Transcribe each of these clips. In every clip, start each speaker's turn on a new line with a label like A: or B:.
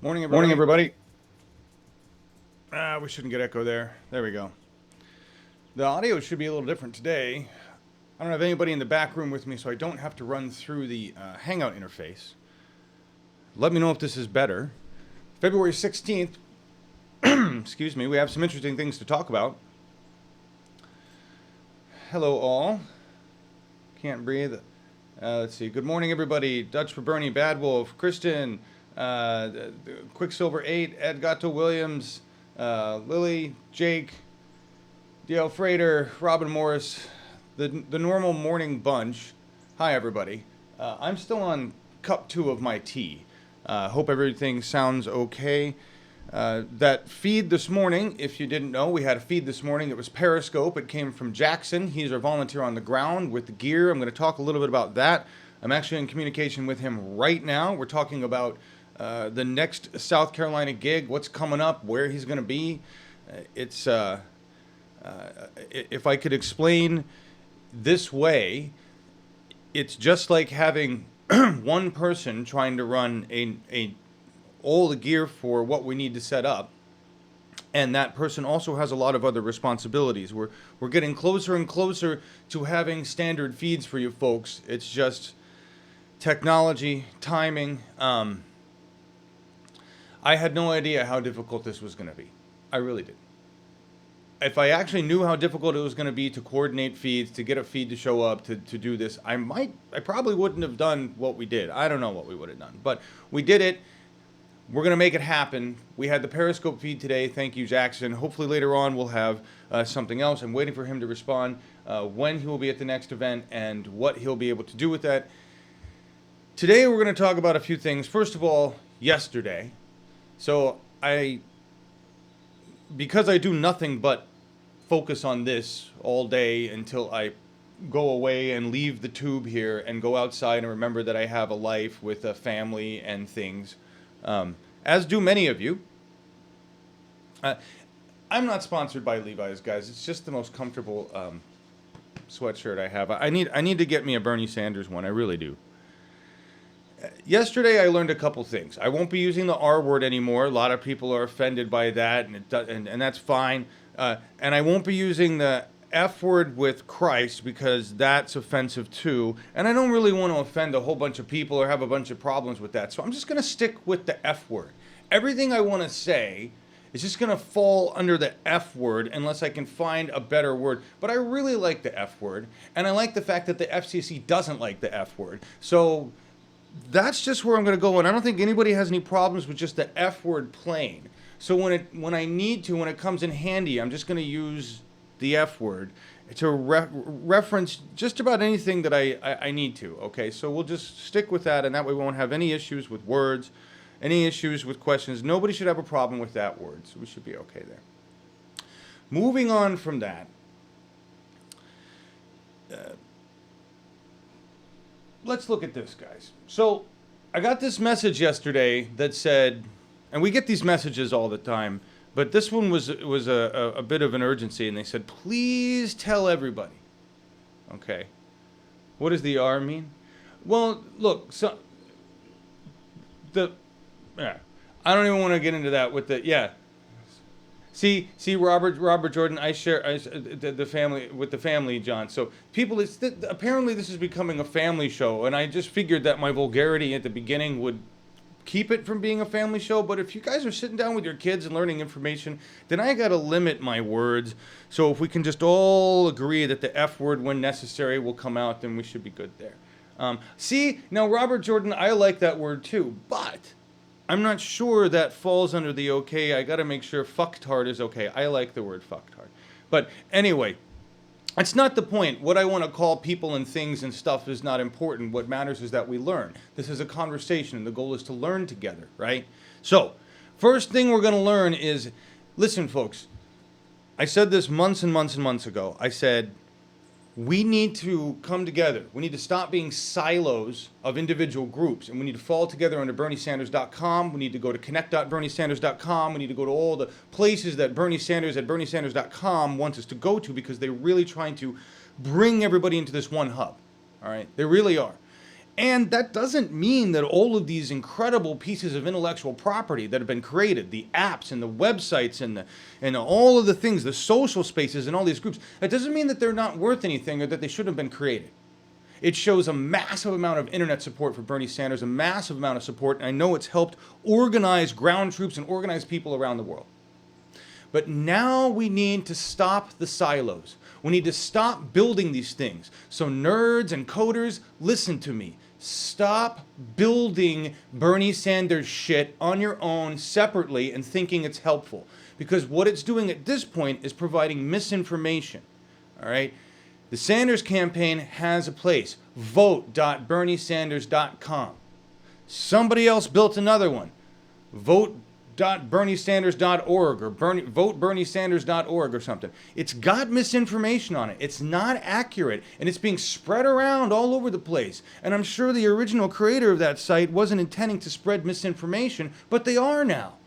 A: Morning,
B: Morning,
A: everybody.
B: everybody.
A: We shouldn't get echo there. There we go. The audio should be a little different today. I don't have anybody in the back room with me, so I don't have to run through the Hangout interface. Let me know if this is better. February 16th, excuse me, we have some interesting things to talk about. Hello, all. Can't breathe. Let's see. Good morning, everybody. Dutch for Bernie, Bad Wolf, Kristen, Quicksilver 8, Ed Gatto Williams, Lily, Jake, DL Freighter, Robin Morris, the normal morning bunch. Hi, everybody. I'm still on cup 2 of my tea. Hope everything sounds okay. That feed this morning, if you didn't know, we had a feed this morning. It was Periscope. It came from Jackson. He's our volunteer on the ground with the gear. I'm going to talk a little bit about that. I'm actually in communication with him right now. We're talking about the next South Carolina gig, what's coming up, where he's going to be. If I could explain this way, it's just like having one person trying to run all the gear for what we need to set up, and that person also has a lot of other responsibilities. We're getting closer and closer to having standard feeds for you folks. It's just technology, timing. I had no idea how difficult this was going to be. I really did. If I actually knew how difficult it was going to be to coordinate feeds, to get a feed to show up, to do this, I probably wouldn't have done what we did. I don't know what we would have done, but we did it. We're going to make it happen. We had the Periscope feed today. Thank you, Jackson. Hopefully later on we'll have something else. I'm waiting for him to respond when he will be at the next event and what he'll be able to do with that. Today we're going to talk about a few things. First of all, yesterday. So because I do nothing but focus on this all day until I go away and leave the tube here and go outside and remember that I have a life with a family and things. As do many of you. I'm not sponsored by Levi's, guys. It's just the most comfortable sweatshirt I have. I need to get me a Bernie Sanders one. I really do. Yesterday, I learned a couple things. I won't be using the R word anymore. A lot of people are offended by that, and that's fine. And I won't be using the F word with Christ because that's offensive too. And I don't really want to offend a whole bunch of people or have a bunch of problems with that. So I'm just going to stick with the F word. Everything I want to say is just going to fall under the F word unless I can find a better word. But I really like the F word. And I like the fact that the FCC doesn't like the F word. So that's just where I'm going to go. And I don't think anybody has any problems with just the F word plain. So when it comes in handy, I'm just going to use the F word to reference just about anything that I need to. Okay, so we'll just stick with that, and that way we won't have any issues with words, any issues with questions. Nobody should have a problem with that word, so we should be okay there. Moving on from that, let's look at this, guys. So I got this message yesterday that said, and we get these messages all the time, but this one was a bit of an urgency, and they said, please tell everybody. Okay. What does the R mean? Well, look, I don't even want to get into that with the, See, Robert Jordan, I share the family with the family, John. So people, apparently this is becoming a family show, and I just figured that my vulgarity at the beginning would keep it from being a family show. But if you guys are sitting down with your kids and learning information, then I got to limit my words. So if we can just all agree that the F word, when necessary, will come out, then we should be good there. See, now Robert Jordan, I like that word too, but I'm not sure that falls under the okay. I got to make sure fucktard is okay. I like the word fucktard. But anyway, it's not the point. What I want to call people and things and stuff is not important. What matters is that we learn. This is a conversation, and the goal is to learn together, right? So, first thing we're going to learn is, listen, folks, I said this months and months and months ago. I said, we need to come together. We need to stop being silos of individual groups, and we need to fall together under BernieSanders.com. We need to go to connect.BernieSanders.com. We need to go to all the places that Bernie Sanders at BernieSanders.com wants us to go to, because they're really trying to bring everybody into this one hub. All right? They really are. And that doesn't mean that all of these incredible pieces of intellectual property that have been created, the apps and the websites and all of the things, the social spaces and all these groups, that doesn't mean that they're not worth anything or that they shouldn't have been created. It shows a massive amount of internet support for Bernie Sanders, a massive amount of support, and I know it's helped organize ground troops and organize people around the world. But now we need to stop the silos. We need to stop building these things. So nerds and coders, listen to me. Stop building Bernie Sanders shit on your own separately and thinking it's helpful. Because what it's doing at this point is providing misinformation. All right? The Sanders campaign has a place. Vote.berniesanders.com. Somebody else built another one. Vote.berniesanders.org or voteberniesanders.org or something. It's got misinformation on it. It's not accurate, and it's being spread around all over the place. And I'm sure the original creator of that site wasn't intending to spread misinformation, but they are now.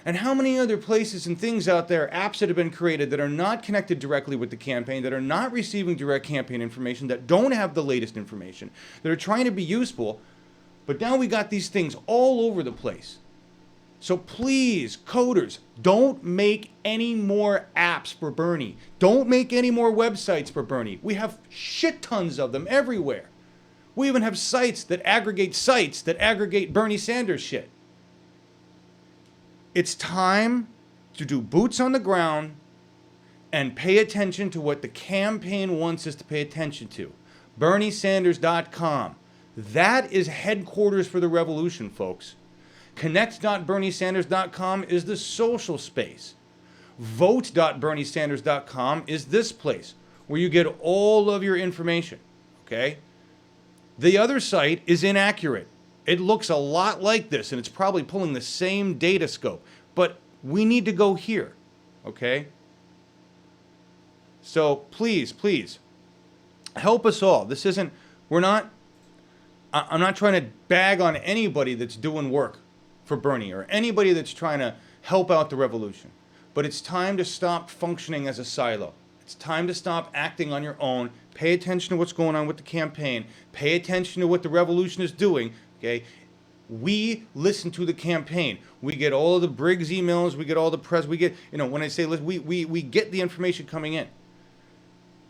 A: And how many other places and things out there, apps that have been created that are not connected directly with the campaign, that are not receiving direct campaign information, that don't have the latest information, that are trying to be useful, but now we got these things all over the place. So please, coders, don't make any more apps for Bernie. Don't make any more websites for Bernie. We have shit tons of them everywhere. We even have sites that aggregate Bernie Sanders shit. It's time to do boots on the ground and pay attention to what the campaign wants us to pay attention to. BernieSanders.com. That is headquarters for the revolution, folks. Connect.berniesanders.com is the social space. Vote.berniesanders.com is this place where you get all of your information, okay? The other site is inaccurate. It looks a lot like this, and it's probably pulling the same data scope. But we need to go here, okay? So please, please, help us all. This isn't, I'm not trying to bag on anybody that's doing work for Bernie or anybody that's trying to help out the revolution. But it's time to stop functioning as a silo. It's time to stop acting on your own. Pay attention to what's going on with the campaign. Pay attention to what the revolution is doing. Okay, we listen to the campaign. We get all of the Briggs emails. We get all the press. We get, when I say listen, we get the information coming in.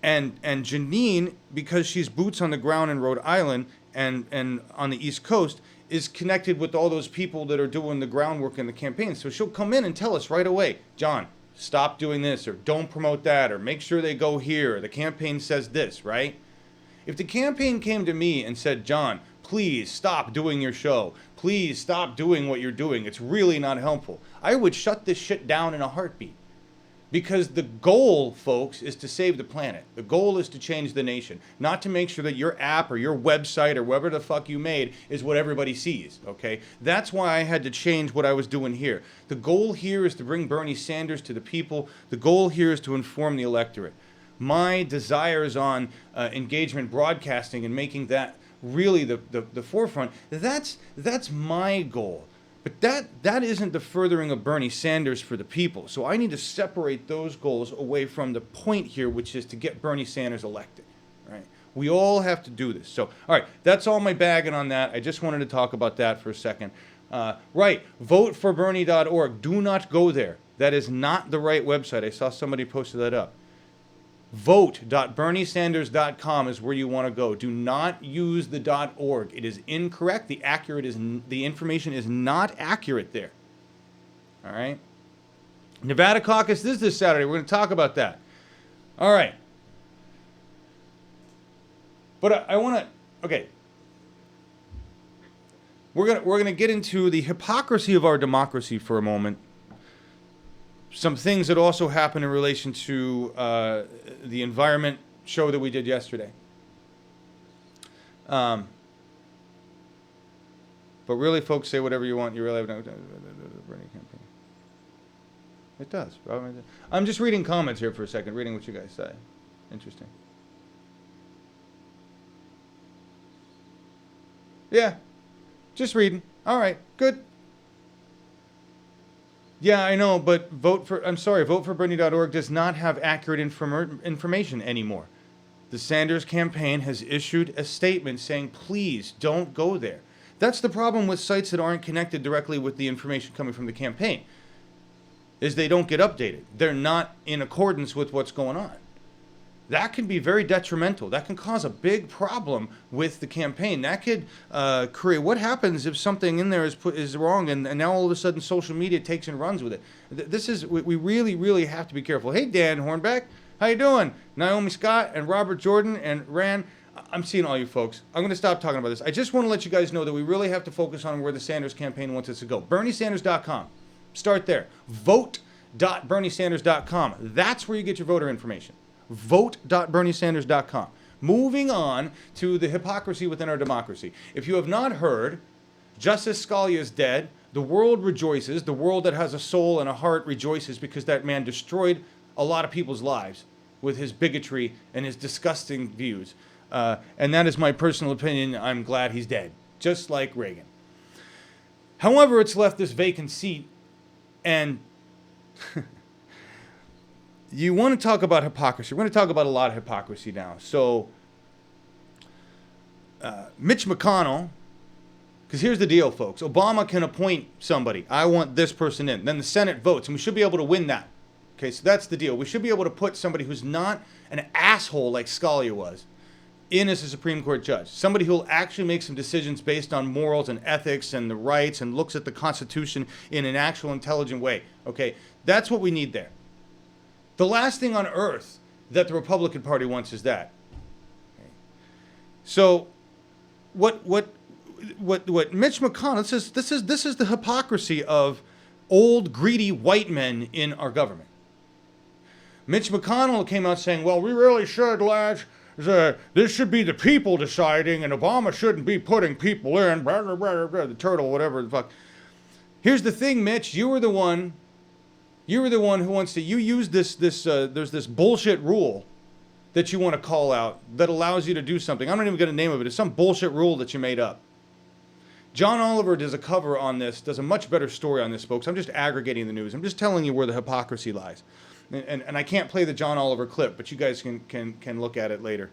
A: And Janine, because she's boots on the ground in Rhode Island and on the East Coast, is connected with all those people that are doing the groundwork in the campaign. So she'll come in and tell us right away, John, stop doing this, or don't promote that, or make sure they go here. The campaign says this, right? If the campaign came to me and said, John, please stop doing your show. Please stop doing what you're doing. It's really not helpful. I would shut this shit down in a heartbeat. Because the goal, folks, is to save the planet. The goal is to change the nation. Not to make sure that your app or your website or whatever the fuck you made is what everybody sees, okay? That's why I had to change what I was doing here. The goal here is to bring Bernie Sanders to the people. The goal here is to inform the electorate. My desires on engagement broadcasting and making that really the forefront, that's my goal. But that isn't the furthering of Bernie Sanders for the people. So I need to separate those goals away from the point here, which is to get Bernie Sanders elected. Right? We all have to do this. So, all right, that's all my bagging on that. I just wanted to talk about that for a second. Right, voteforbernie.org. Do not go there. That is not the right website. I saw somebody posted that up. Vote.berniesanders.com is where you want to go. Do not use the .org. It is incorrect. The information is not accurate there. All right. Nevada caucus is this Saturday. We're going to talk about that. All right. But I want to. Okay. We're gonna get into the hypocrisy of our democracy for a moment. Some things that also happen in relation to the environment show that we did yesterday. But really, folks, say whatever you want. You really have no Bernie campaign. It does. I'm just reading comments here for a second, reading what you guys say. Interesting. Yeah, just reading. All right, good. Yeah, I know, but voteforbernie.org does not have accurate information anymore. the Sanders campaign has issued a statement saying, please don't go there. That's the problem with sites that aren't connected directly with the information coming from the campaign, is they don't get updated. They're not in accordance with what's going on. That can be very detrimental. That can cause a big problem with the campaign. That could create, what happens if something in there is wrong and now all of a sudden social media takes and runs with it? We really, really have to be careful. Hey, Dan Hornbeck, how you doing? Naomi Scott and Robert Jordan and Rand. I'm seeing all you folks. I'm going to stop talking about this. I just want to let you guys know that we really have to focus on where the Sanders campaign wants us to go. BernieSanders.com. Start there. Vote.BernieSanders.com. That's where you get your voter information. Vote.BernieSanders.com. Moving on to the hypocrisy within our democracy. If you have not heard, Justice Scalia is dead. The world rejoices. The world that has a soul and a heart rejoices because that man destroyed a lot of people's lives with his bigotry and his disgusting views. And that is my personal opinion. I'm glad he's dead, just like Reagan. However, it's left this vacant seat, and you want to talk about hypocrisy. We're going to talk about a lot of hypocrisy now. So, Mitch McConnell, because here's the deal, folks. Obama can appoint somebody. I want this person in. Then the Senate votes, and we should be able to win that. Okay, so that's the deal. We should be able to put somebody who's not an asshole like Scalia was in as a Supreme Court judge. Somebody who will actually make some decisions based on morals and ethics and the rights and looks at the Constitution in an actual intelligent way. Okay, that's what we need there. The last thing on earth that the Republican Party wants is that. Okay. So what Mitch McConnell, this is the hypocrisy of old greedy white men in our government. Mitch McConnell came out saying, well, we really should, lads, this should be the people deciding, and Obama shouldn't be putting people in, blah, blah, blah, blah, the turtle, whatever the fuck. Here's the thing, Mitch, you were the one who wants to, you use there's this bullshit rule that you want to call out that allows you to do something. I'm not even going to name of it. It's some bullshit rule that you made up. John Oliver does a cover on this, does a much better story on this, folks. I'm just aggregating the news. I'm just telling you where the hypocrisy lies. And I can't play the John Oliver clip, but you guys can look at it later.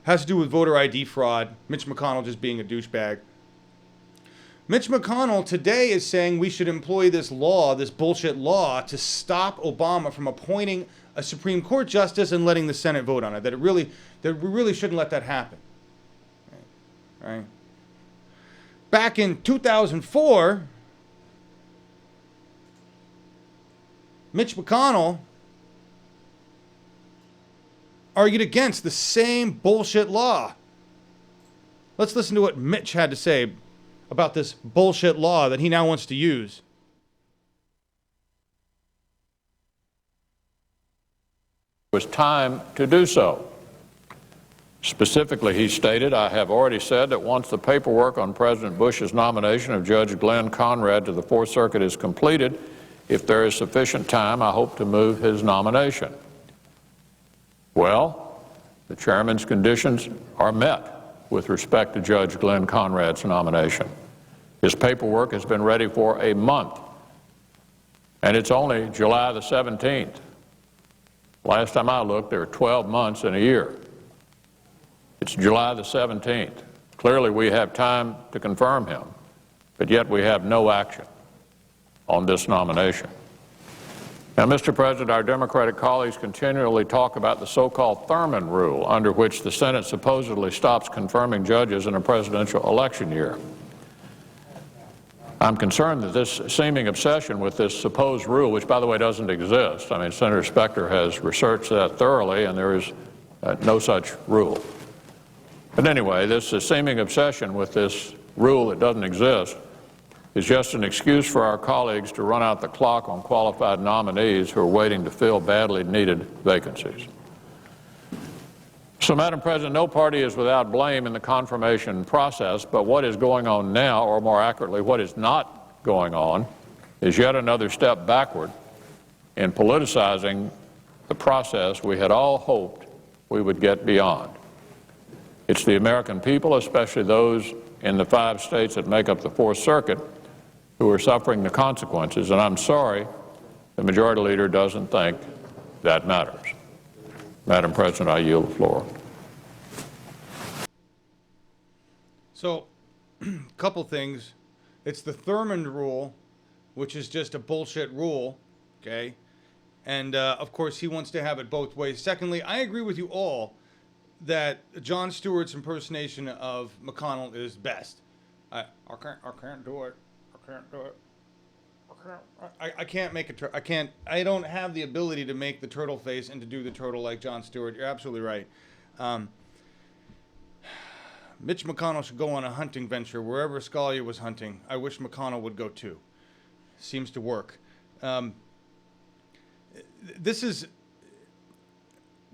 A: Has to do with voter ID fraud, Mitch McConnell just being a douchebag. Mitch McConnell today is saying we should employ this law, this bullshit law, to stop Obama from appointing a Supreme Court justice and letting the Senate vote on it. That we really shouldn't let that happen. Right? Back in 2004, Mitch McConnell argued against the same bullshit law. Let's listen to what Mitch had to say about this bullshit law that he now wants to use.
B: It was time to do so. Specifically, he stated, I have already said that once the paperwork on President Bush's nomination of Judge Glenn Conrad to the Fourth Circuit is completed, if there is sufficient time, I hope to move his nomination. Well, the chairman's conditions are met with respect to Judge Glenn Conrad's nomination. His paperwork has been ready for a month, and it's only July the 17th. Last time I looked, there are 12 months in a year. It's July the 17th. Clearly, we have time to confirm him, but yet we have no action on this nomination. Now, Mr. President, our Democratic colleagues continually talk about the so-called Thurman rule, under which the Senate supposedly stops confirming judges in a presidential election year. I'm concerned that this seeming obsession with this supposed rule, which, by the way, doesn't exist. I mean, Senator Specter has researched that thoroughly, and there is no such rule. But anyway, this seeming obsession with this rule that doesn't exist is just an excuse for our colleagues to run out the clock on qualified nominees who are waiting to fill badly needed vacancies. So, Madam President, no party is without blame in the confirmation process, but what is going on now, or more accurately, what is not going on, is yet another step backward in politicizing the process we had all hoped we would get beyond. It's the American people, especially those in the 5 states that make up the Fourth Circuit, who are suffering the consequences, and I'm sorry the Majority Leader doesn't think that matters. Madam President, I yield the floor.
A: So, couple things. It's the Thurmond rule, which is just a bullshit rule, okay? And of course, he wants to have it both ways. Secondly, I agree with you all that Jon Stewart's impersonation of McConnell is best. I can't do it. I can't do it. I can't make a I don't have the ability to make the turtle face and to do the turtle like Jon Stewart. You're absolutely right. Mitch McConnell should go on a hunting venture wherever Scalia was hunting. I wish McConnell would go too. Seems to work. This is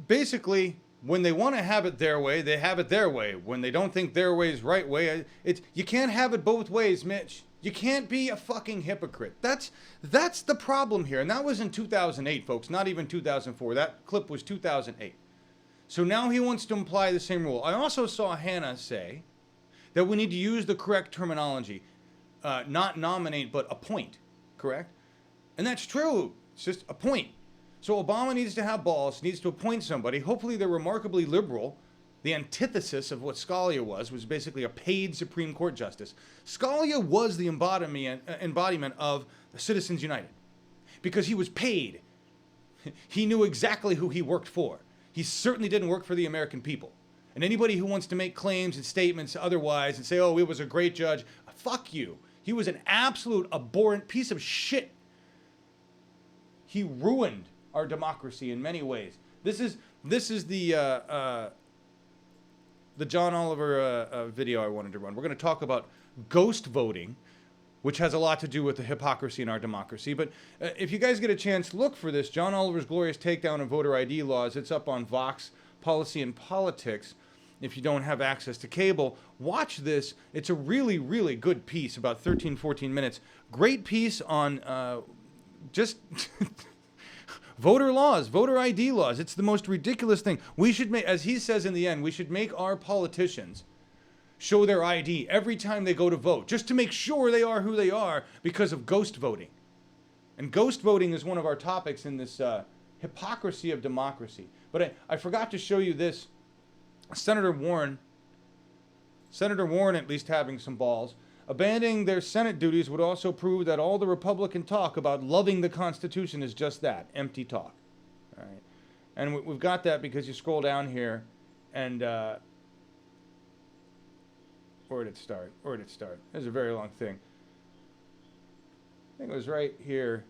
A: basically when they want to have it their way, they have it their way. When they don't think their way is right way, you can't have it both ways, Mitch. You can't be a fucking hypocrite. That's the problem here. And that was in 2008, folks, not even 2004. That clip was 2008. So now he wants to imply the same rule. I also saw Hannah say that we need to use the correct terminology. Not nominate, but appoint. Correct? And that's true. It's just appoint. So Obama needs to have balls, needs to appoint somebody. Hopefully they're remarkably liberal. The antithesis of what Scalia was basically a paid Supreme Court justice. Scalia was the embodiment of Citizens United because he was paid. He knew exactly who he worked for. He certainly didn't work for the American people. And anybody who wants to make claims and statements otherwise and say, oh, he was a great judge, fuck you. He was an absolute abhorrent piece of shit. He ruined our democracy in many ways. This is the John Oliver video I wanted to run. We're going to talk about ghost voting, which has a lot to do with the hypocrisy in our democracy. But if you guys get a chance, look for this. John Oliver's Glorious Takedown of Voter ID Laws. It's up on Vox Policy and Politics. If you don't have access to cable, watch this. It's a really, really good piece, about 13, 14 minutes. Great piece on just voter laws, voter ID laws. It's the most ridiculous thing. We should make, as he says in the end, we should make our politicians show their ID every time they go to vote, just to make sure they are who they are because of ghost voting. And ghost voting is one of our topics in this hypocrisy of democracy. But I forgot to show you this. Senator Warren, at least having some balls, abandoning their Senate duties would also prove that all the Republican talk about loving the Constitution is just that, empty talk. All right. And we've got that because you scroll down here and where did it start? There's a very long thing. I think it was right here.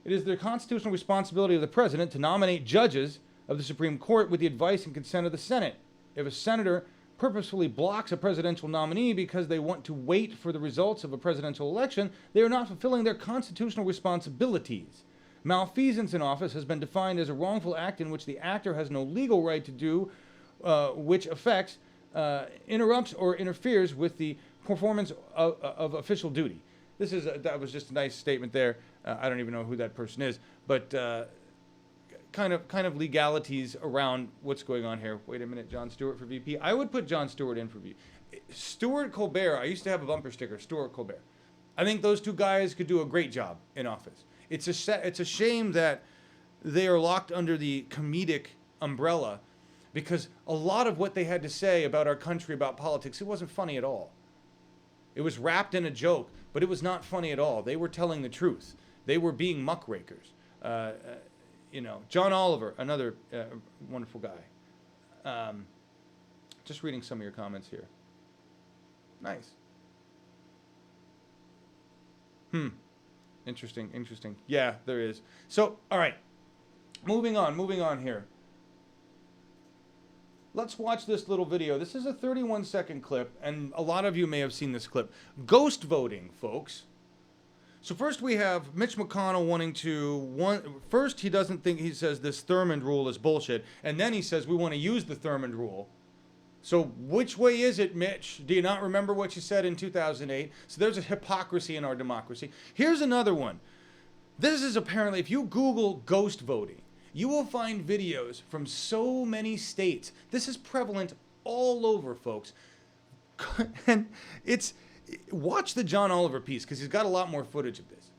A: It is the constitutional responsibility of the president to nominate judges of the Supreme Court with the advice and consent of the Senate. If a senator purposefully blocks a presidential nominee because they want to wait for the results of a presidential election, they are not fulfilling their constitutional responsibilities. Malfeasance in office has been defined as a wrongful act in which the actor has no legal right to do, which affects, interrupts, or interferes with the performance of official duty. That was just a nice statement there. I don't even know who that person is, but kind of legalities around what's going on here. Wait a minute, Jon Stewart for VP. I would put Jon Stewart in for VP. Stewart Colbert, I used to have a bumper sticker, Stewart Colbert. I think those two guys could do a great job in office. It's a shame that they are locked under the comedic umbrella because a lot of what they had to say about our country, about politics, it wasn't funny at all. It was wrapped in a joke, but it was not funny at all. They were telling the truth. They were being muckrakers. John Oliver, another wonderful guy. Just reading some of your comments here. Nice. Interesting. Yeah, there is. So, all right. Moving on here. Let's watch this little video. This is a 31-second clip, and a lot of you may have seen this clip. Ghost voting, folks. So first we have Mitch McConnell wanting to, first he doesn't think, he says this Thurmond rule is bullshit, and then he says we want to use the Thurmond rule. So which way is it, Mitch? Do you not remember what you said in 2008? So there's a hypocrisy in our democracy. Here's another one. This is apparently, if you Google ghost voting, you will find videos from so many states. This is prevalent all over, folks. And watch the John Oliver piece, because he's got a lot more footage of this.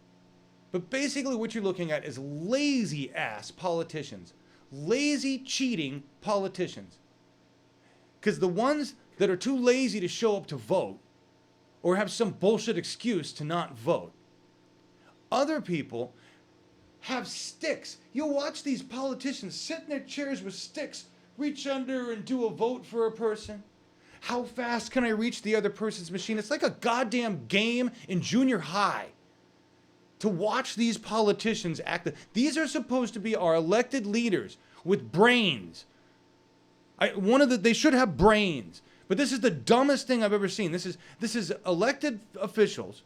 A: But basically what you're looking at is lazy-ass politicians. Lazy, cheating politicians. Because the ones that are too lazy to show up to vote or have some bullshit excuse to not vote, other people have sticks. You'll watch these politicians sit in their chairs with sticks, reach under and do a vote for a person. How fast can I reach the other person's machine? It's like a goddamn game in junior high to watch these politicians act. These are supposed to be our elected leaders with brains. They should have brains. But this is the dumbest thing I've ever seen. This is elected officials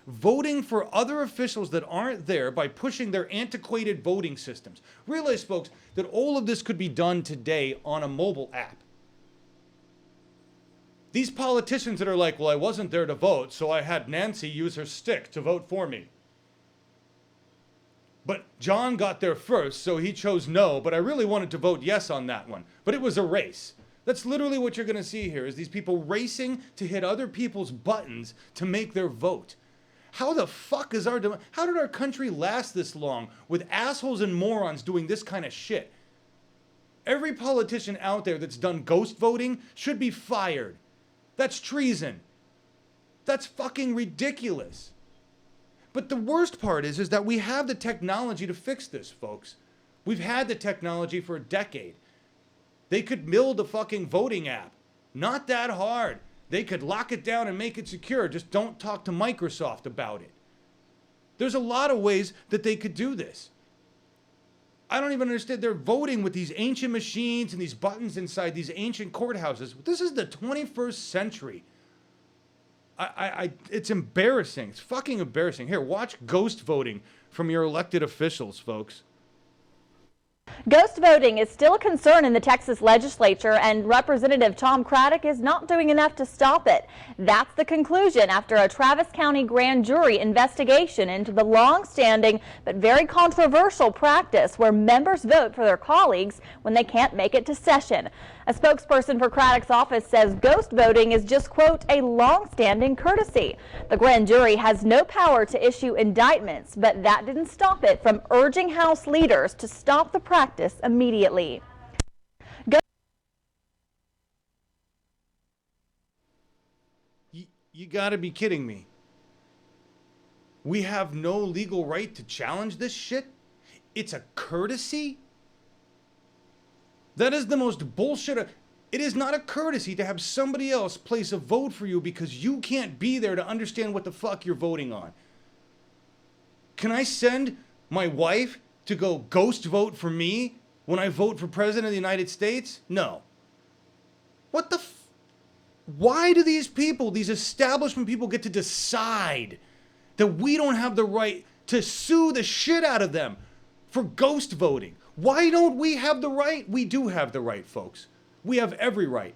A: voting for other officials that aren't there by pushing their antiquated voting systems. Realize, folks, that all of this could be done today on a mobile app. These politicians that are like, well, I wasn't there to vote, so I had Nancy use her stick to vote for me. But John got there first, so he chose no, but I really wanted to vote yes on that one. But it was a race. That's literally what you're going to see here, is these people racing to hit other people's buttons to make their vote. How the fuck is how did our country last this long with assholes and morons doing this kind of shit? Every politician out there that's done ghost voting should be fired. That's treason. That's fucking ridiculous. But the worst part is that we have the technology to fix this, folks. We've had the technology for a decade. They could build a fucking voting app. Not that hard. They could lock it down and make it secure. Just don't talk to Microsoft about it. There's a lot of ways that they could do this. I don't even understand. They're voting with these ancient machines and these buttons inside these ancient courthouses. This is the 21st century. It's embarrassing. It's fucking embarrassing. Here, watch ghost voting from your elected officials, folks.
C: Ghost voting is still a concern in the Texas legislature, and Representative Tom Craddock is not doing enough to stop it. That's the conclusion after a Travis County grand jury investigation into the long-standing but very controversial practice where members vote for their colleagues when they can't make it to session. A spokesperson for Craddock's office says ghost voting is just, quote, a long-standing courtesy. The grand jury has no power to issue indictments, but that didn't stop it from urging House leaders to stop the practice immediately.
A: You gotta be kidding me. We have no legal right to challenge this shit? It's a courtesy? That is the most bullshit. It is not a courtesy to have somebody else place a vote for you because you can't be there to understand what the fuck you're voting on. Can I send my wife to go ghost vote for me when I vote for President of the United States? No. What the Why do these people, these establishment people, get to decide that we don't have the right to sue the shit out of them for ghost voting? Why don't we have the right? We do have the right, folks. We have every right.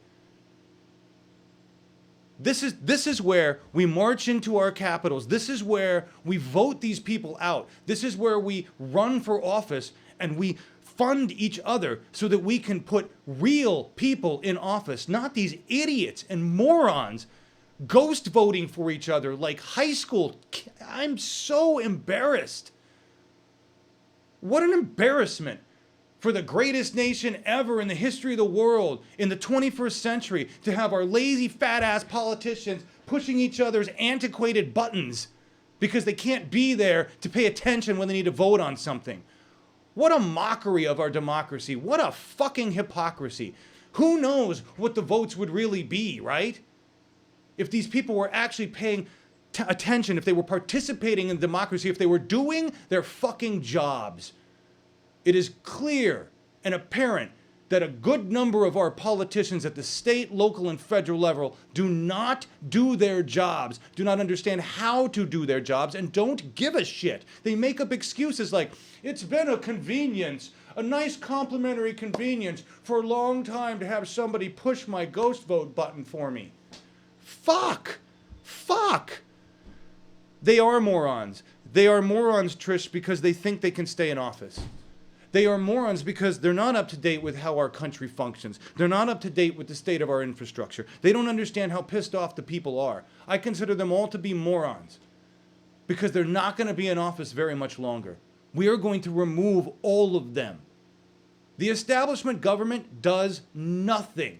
A: This is where we march into our capitals. This is where we vote these people out. This is where we run for office and we fund each other so that we can put real people in office, not these idiots and morons ghost voting for each other like high school. I'm so embarrassed. What an embarrassment for the greatest nation ever in the history of the world in the 21st century to have our lazy fat ass politicians pushing each other's antiquated buttons because they can't be there to pay attention when they need to vote on something. What a mockery of our democracy. What a fucking hypocrisy. Who knows what the votes would really be, right? If these people were actually paying attention, if they were participating in democracy, if they were doing their fucking jobs. It is clear and apparent that a good number of our politicians at the state, local, and federal level do not do their jobs, do not understand how to do their jobs, and don't give a shit. They make up excuses like, it's been a convenience, a nice complimentary convenience for a long time to have somebody push my ghost vote button for me. Fuck! They are morons. They are morons, Trish, because they think they can stay in office. They are morons because they're not up to date with how our country functions. They're not up to date with the state of our infrastructure. They don't understand how pissed off the people are. I consider them all to be morons because they're not going to be in office very much longer. We are going to remove all of them. The establishment government does nothing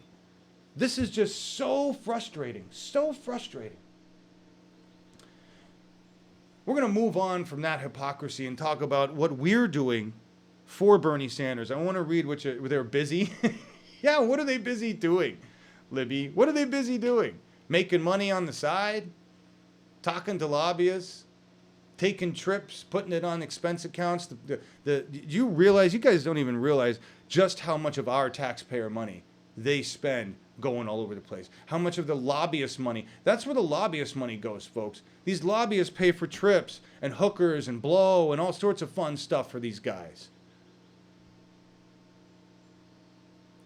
A: This is just so frustrating, so frustrating. We're going to move on from that hypocrisy and talk about what we're doing for Bernie Sanders. I want to read what they're busy. Yeah, what are they busy doing, Libby? What are they busy doing? Making money on the side? Talking to lobbyists? Taking trips? Putting it on expense accounts? You realize, you guys don't even realize just how much of our taxpayer money they spend going all over the place. How much of the lobbyist money, that's where the lobbyist money goes, folks. These lobbyists pay for trips and hookers and blow and all sorts of fun stuff for these guys.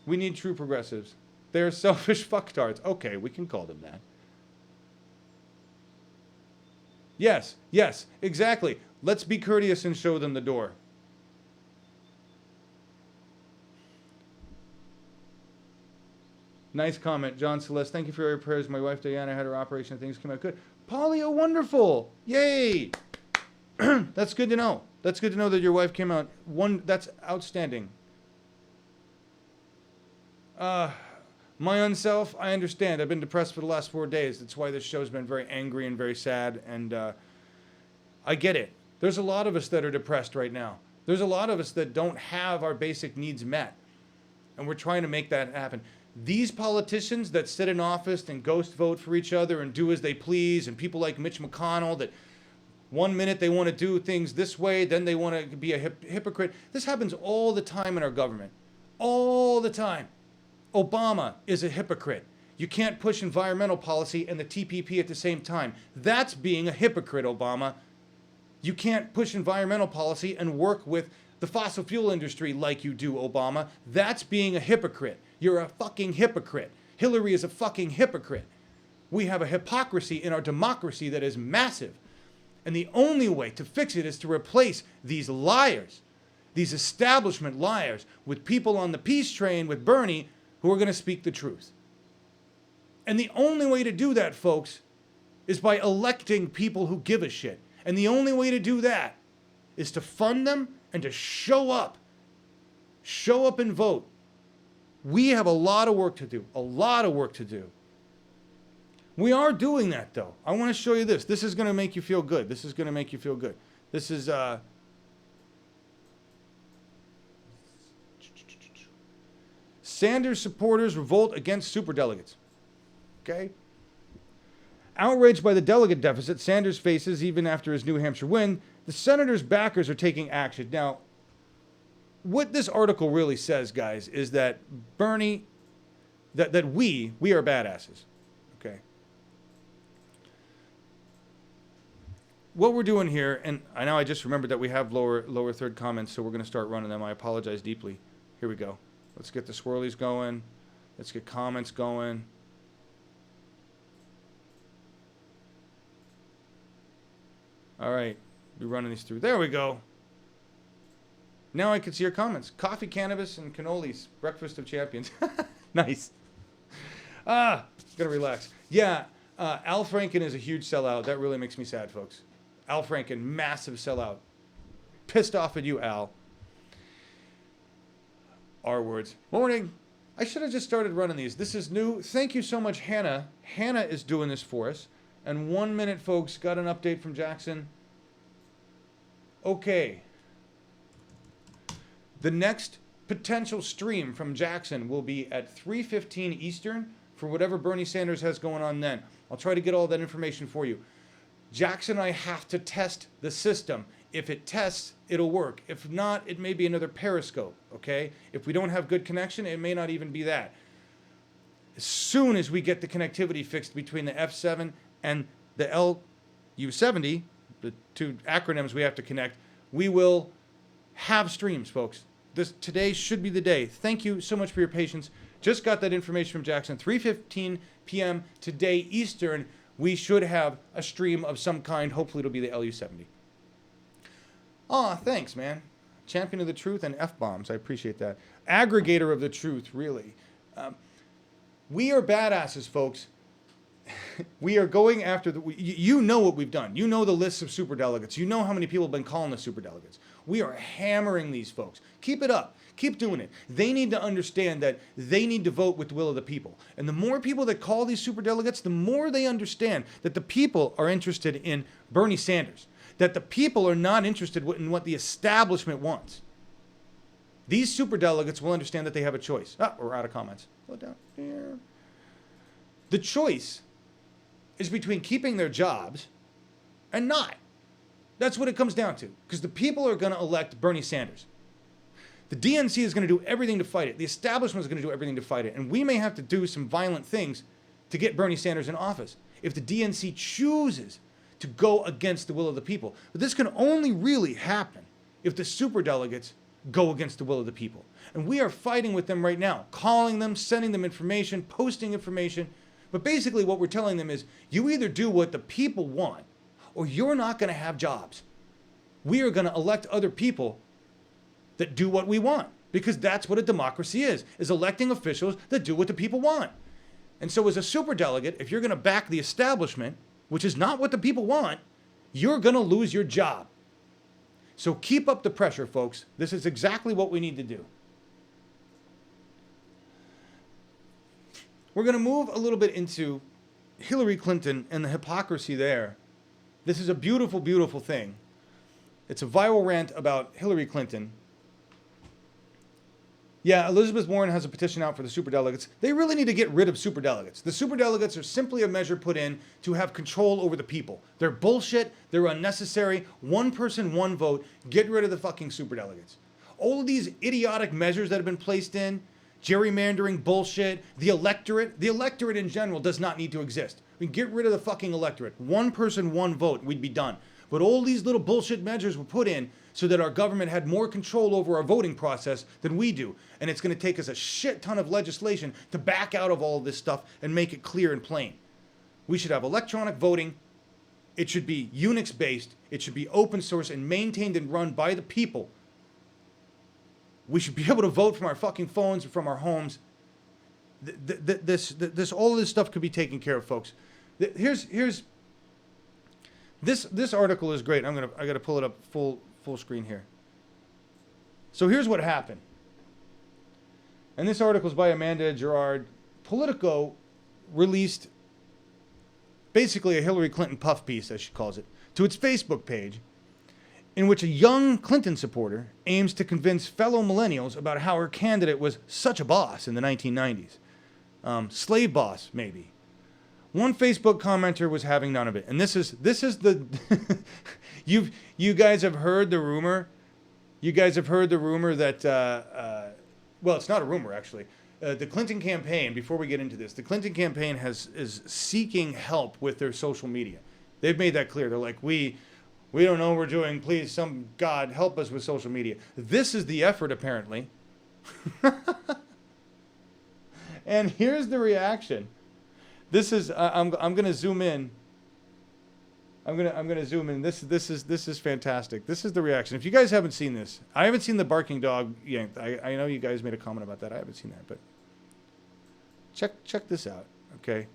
A: We need true progressives. They're selfish fucktards. Okay, we can call them that. Yes, yes, exactly. Let's be courteous and show them the door. Nice comment, John Celeste. Thank you for your prayers. My wife Diana had her operation and things came out good. Polly, oh, wonderful. Yay. That's good to know. That's good to know that your wife came out. That's outstanding. My own self, I understand. I've been depressed for the last 4 days. That's why this show's been very angry and very sad. And I get it. There's a lot of us that are depressed right now. There's a lot of us that don't have our basic needs met. And we're trying to make that happen. These politicians that sit in office and ghost vote for each other and do as they please, and people like Mitch McConnell that 1 minute they want to do things this way, then they want to be a hypocrite. This happens all the time in our government. All the time. Obama is a hypocrite. You can't push environmental policy and the TPP at the same time. That's being a hypocrite, Obama. You can't push environmental policy and work with the fossil fuel industry like you do, Obama. That's being a hypocrite. You're a fucking hypocrite. Hillary is a fucking hypocrite. We have a hypocrisy in our democracy that is massive. And the only way to fix it is to replace these liars, these establishment liars, with people on the peace train with Bernie who are going to speak the truth. And the only way to do that, folks, is by electing people who give a shit. And the only way to do that is to fund them and to show up. Show up and vote. We have a lot of work to do. A lot of work to do. We are doing that, though. I want to show you this. This is going to make you feel good. This is going to make you feel good. This is... Sanders supporters revolt against superdelegates. Okay? Outraged by the delegate deficit Sanders faces even after his New Hampshire win, the senator's backers are taking action. Now, what this article really says, guys, is that Bernie, that we are badasses. Okay? What we're doing here, and I know I just remembered that we have lower third comments, so we're going to start running them. I apologize deeply. Here we go. Let's get the swirlies going. Let's get comments going. All right. Be running these through. There we go. Now I can see your comments. Coffee, cannabis, and cannolis. Breakfast of champions. Nice. Gotta relax. Yeah, Al Franken is a huge sellout. That really makes me sad, folks. Al Franken, massive sellout. Pissed off at you, Al. R words. Morning. I should have just started running these. This is new. Thank you so much, Hannah. Hannah is doing this for us. And 1 minute, folks. Got an update from Jackson. Okay. The next potential stream from Jackson will be at 3:15 Eastern for whatever Bernie Sanders has going on then. I'll try to get all that information for you. Jackson and I have to test the system. If it tests, it'll work. If not, it may be another Periscope, okay? If we don't have good connection, it may not even be that. As soon as we get the connectivity fixed between the F7 and the LU70, the two acronyms we have to connect, we will have streams, folks. Today should be the day. Thank you so much for your patience. Just got that information from Jackson. 3:15 p.m. today Eastern, we should have a stream of some kind. Hopefully it'll be the LU70. Aw, thanks, man. Champion of the truth and F-bombs. I appreciate that. Aggregator of the truth, really. We are badasses, folks. we are going after you know what we've done. You know the lists of superdelegates. You know how many people have been calling us superdelegates. We are hammering these folks. Keep it up. Keep doing it. They need to understand that they need to vote with the will of the people. And the more people that call these superdelegates, the more they understand that the people are interested in Bernie Sanders, that the people are not interested in what the establishment wants. These superdelegates will understand that they have a choice. We're out of comments. Go down here. The choice is between keeping their jobs and not. That's what it comes down to. Because the people are going to elect Bernie Sanders. The DNC is going to do everything to fight it. The establishment is going to do everything to fight it. And we may have to do some violent things to get Bernie Sanders in office if the DNC chooses to go against the will of the people. But this can only really happen if the superdelegates go against the will of the people. And we are fighting with them right now, calling them, sending them information, posting information. But basically what we're telling them is, you either do what the people want or you're not going to have jobs. We are going to elect other people that do what we want, because that's what a democracy is electing officials that do what the people want. And so as a superdelegate, if you're going to back the establishment, which is not what the people want, you're going to lose your job. So keep up the pressure, folks. This is exactly what we need to do. We're going to move a little bit into Hillary Clinton and the hypocrisy there. This is a beautiful, beautiful thing. It's a viral rant about Hillary Clinton. Yeah, Elizabeth Warren has a petition out for the superdelegates. They really need to get rid of superdelegates. The superdelegates are simply a measure put in to have control over the people. They're bullshit. They're unnecessary. One person, one vote. Get rid of the fucking superdelegates. All of these idiotic measures that have been placed in, gerrymandering bullshit, the electorate in general does not need to exist. We get rid of the fucking electorate. One person, one vote. We'd be done. But all these little bullshit measures were put in so that our government had more control over our voting process than we do. And it's going to take us a shit ton of legislation to back out of all of this stuff and make it clear and plain. We should have electronic voting. It should be Unix-based. It should be open source and maintained and run by the people. We should be able to vote from our fucking phones or from our homes. All of this stuff could be taken care of, folks. This article is great. I got to pull it up full screen here. So here's what happened. And this article is by Amanda Gerard. Politico released basically a Hillary Clinton puff piece, as she calls it, to its Facebook page, in which a young Clinton supporter aims to convince fellow millennials about how her candidate was such a boss in the 1990s. Slave boss, maybe. One Facebook commenter was having none of it. And this is the you guys have heard the rumor. You guys have heard the rumor that well, it's not a rumor actually. The Clinton campaign, before we get into this, the Clinton campaign is seeking help with their social media. They've made that clear. They're like, we don't know what we're doing. Please, some God, help us with social media. This is the effort, apparently. And here's the reaction. This is I'm going to zoom in. I'm going to zoom in. This is fantastic. This is the reaction. If you guys haven't seen this, I haven't seen the barking dog yanked. I know you guys made a comment about that. I haven't seen that, but check this out, okay?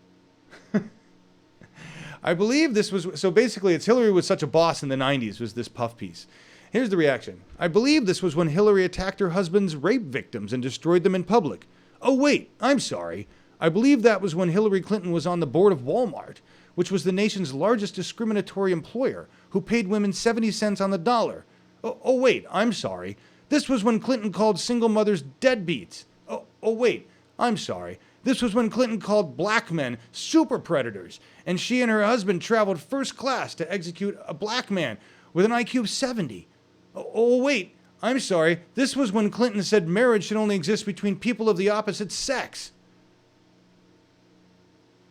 A: I believe this was, so basically it's Hillary was such a boss in the 90s was this puff piece. Here's the reaction. I believe this was when Hillary attacked her husband's rape victims and destroyed them in public. Oh wait, I'm sorry. I believe that was when Hillary Clinton was on the board of Walmart, which was the nation's largest discriminatory employer, who paid women 70 cents on the dollar. Oh wait, I'm sorry. This was when Clinton called single mothers deadbeats. Oh wait, I'm sorry. This was when Clinton called black men super predators, and she and her husband traveled first class to execute a black man with an IQ of 70. Oh wait, I'm sorry. This was when Clinton said marriage should only exist between people of the opposite sex.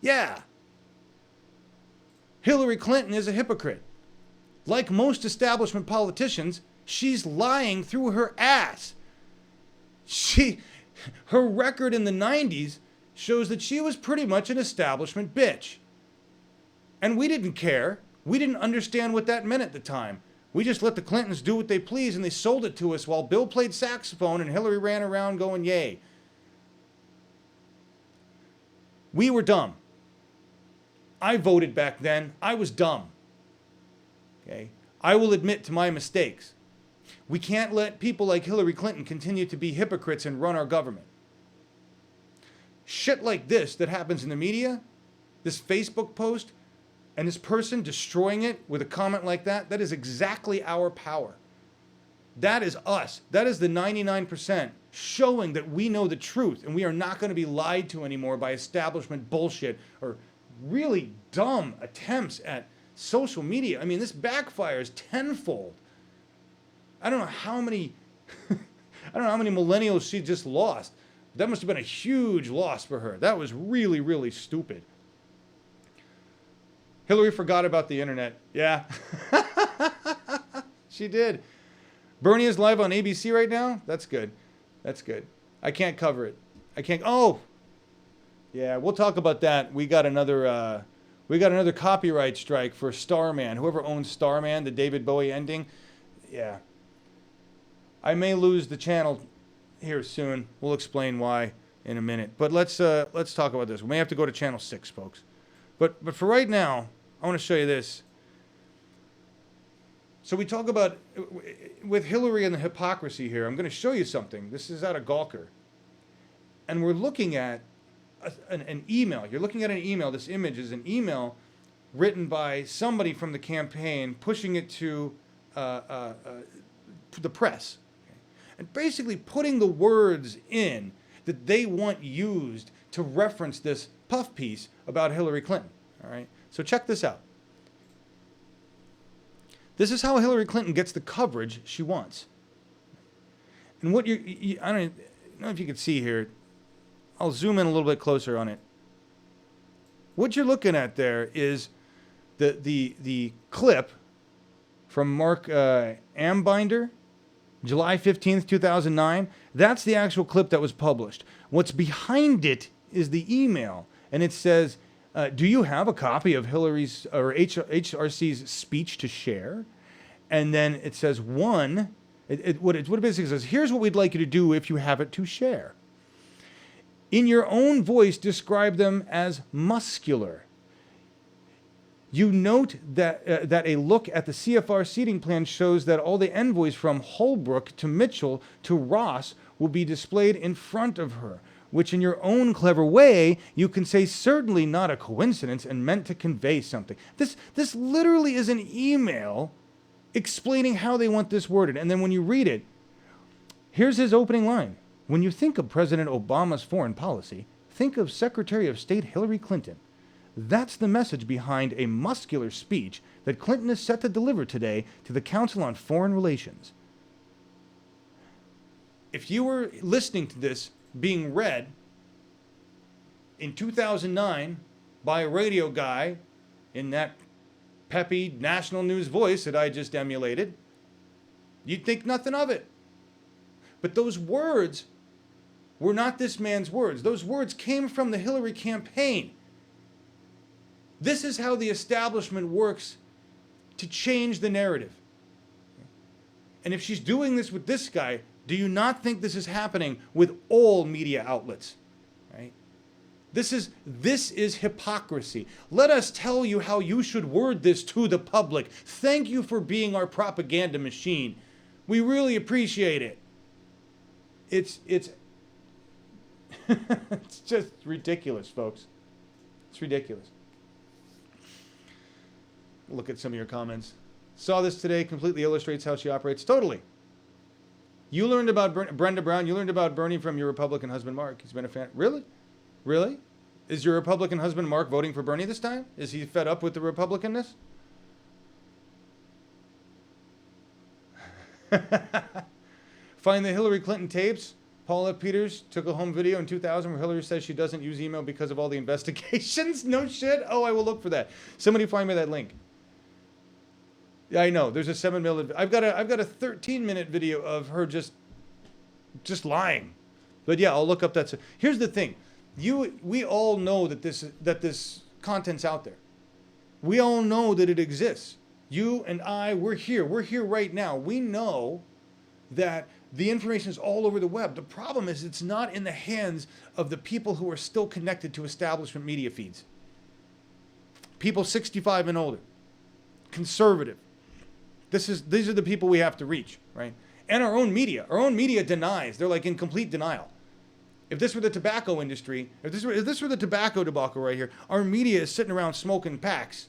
A: Yeah. Hillary Clinton is a hypocrite. Like most establishment politicians, she's lying through her ass. Her record in the 90s shows that she was pretty much an establishment bitch. And we didn't care. We didn't understand what that meant at the time. We just let the Clintons do what they please, and they sold it to us while Bill played saxophone and Hillary ran around going, yay. We were dumb. I voted back then. I was dumb. Okay? I will admit to my mistakes. We can't let people like Hillary Clinton continue to be hypocrites and run our government. Shit like this that happens in the media, this Facebook post, and this person destroying it with a comment like that, that is exactly our power. That is us. That is the 99% showing that we know the truth and we are not going to be lied to anymore by establishment bullshit or really dumb attempts at social media. I mean, this backfires tenfold. I don't know how many millennials she just lost. That must have been a huge loss for her. That was really, really stupid. Hillary forgot about the internet. Yeah. She did. Bernie is live on ABC right now? That's good. That's good. I can't cover it. I can't. Oh! Yeah, we'll talk about that. We got another copyright strike for Starman. Whoever owns Starman, the David Bowie ending. Yeah. I may lose the channel here soon. We'll explain why in a minute. But let's talk about this. We may have to go to channel 6, folks. But for right now, I want to show you this. So we talk about, with Hillary and the hypocrisy here, I'm going to show you something. This is out of Gawker. And we're looking at an email. You're looking at an email. This image is an email written by somebody from the campaign pushing it to the press. And basically putting the words in that they want used to reference this puff piece about Hillary Clinton. All right? So check this out. This is how Hillary Clinton gets the coverage she wants. And what I don't know if you can see here. I'll zoom in a little bit closer on it. What you're looking at there is the clip from Mark Ambinder, July 15th, 2009. That's the actual clip that was published. What's behind it is the email, and it says, do you have a copy of Hillary's or HRC's speech to share? And then it says what it basically says, here's what we'd like you to do if you have it to share. In your own voice, describe them as muscular. You note that a look at the CFR seating plan shows that all the envoys from Holbrook to Mitchell to Ross will be displayed in front of her, which in your own clever way, you can say certainly not a coincidence and meant to convey something. This literally is an email explaining how they want this worded. And then when you read it, here's his opening line. When you think of President Obama's foreign policy, think of Secretary of State Hillary Clinton. That's the message behind a muscular speech that Clinton is set to deliver today to the Council on Foreign Relations. If you were listening to this being read in 2009 by a radio guy in that peppy national news voice that I just emulated, you'd think nothing of it. But those words were not this man's words. Those words came from the Hillary campaign. This is how the establishment works to change the narrative. And if she's doing this with this guy, do you not think this is happening with all media outlets? Right? This is hypocrisy. Let us tell you how you should word this to the public. Thank you for being our propaganda machine. We really appreciate it. It's it's just ridiculous, folks. It's ridiculous. Look at some of your comments. Saw this today, completely illustrates how she operates. Totally. You learned about Brenda Brown. You learned about Bernie from your Republican husband, Mark. He's been a fan. Really? Really? Is your Republican husband, Mark, voting for Bernie this time? Is he fed up with the Republicanness? Find the Hillary Clinton tapes. Paula Peters took a home video in 2000 where Hillary says she doesn't use email because of all the investigations. No shit? Oh, I will look for that. Somebody find me that link. Yeah, I know. There's a 7-minute. I've got a 13-minute video of her just lying. But yeah, I'll look up that. Here's the thing. We all know that this content's out there. We all know that it exists. You and I, we're here. We're here right now. We know that the information is all over the web. The problem is it's not in the hands of the people who are still connected to establishment media feeds. people 65 and older, conservative. These are the people we have to reach, right? And our own media denies. They're like in complete denial. If this were the tobacco industry, if this were the tobacco debacle right here, our media is sitting around smoking packs,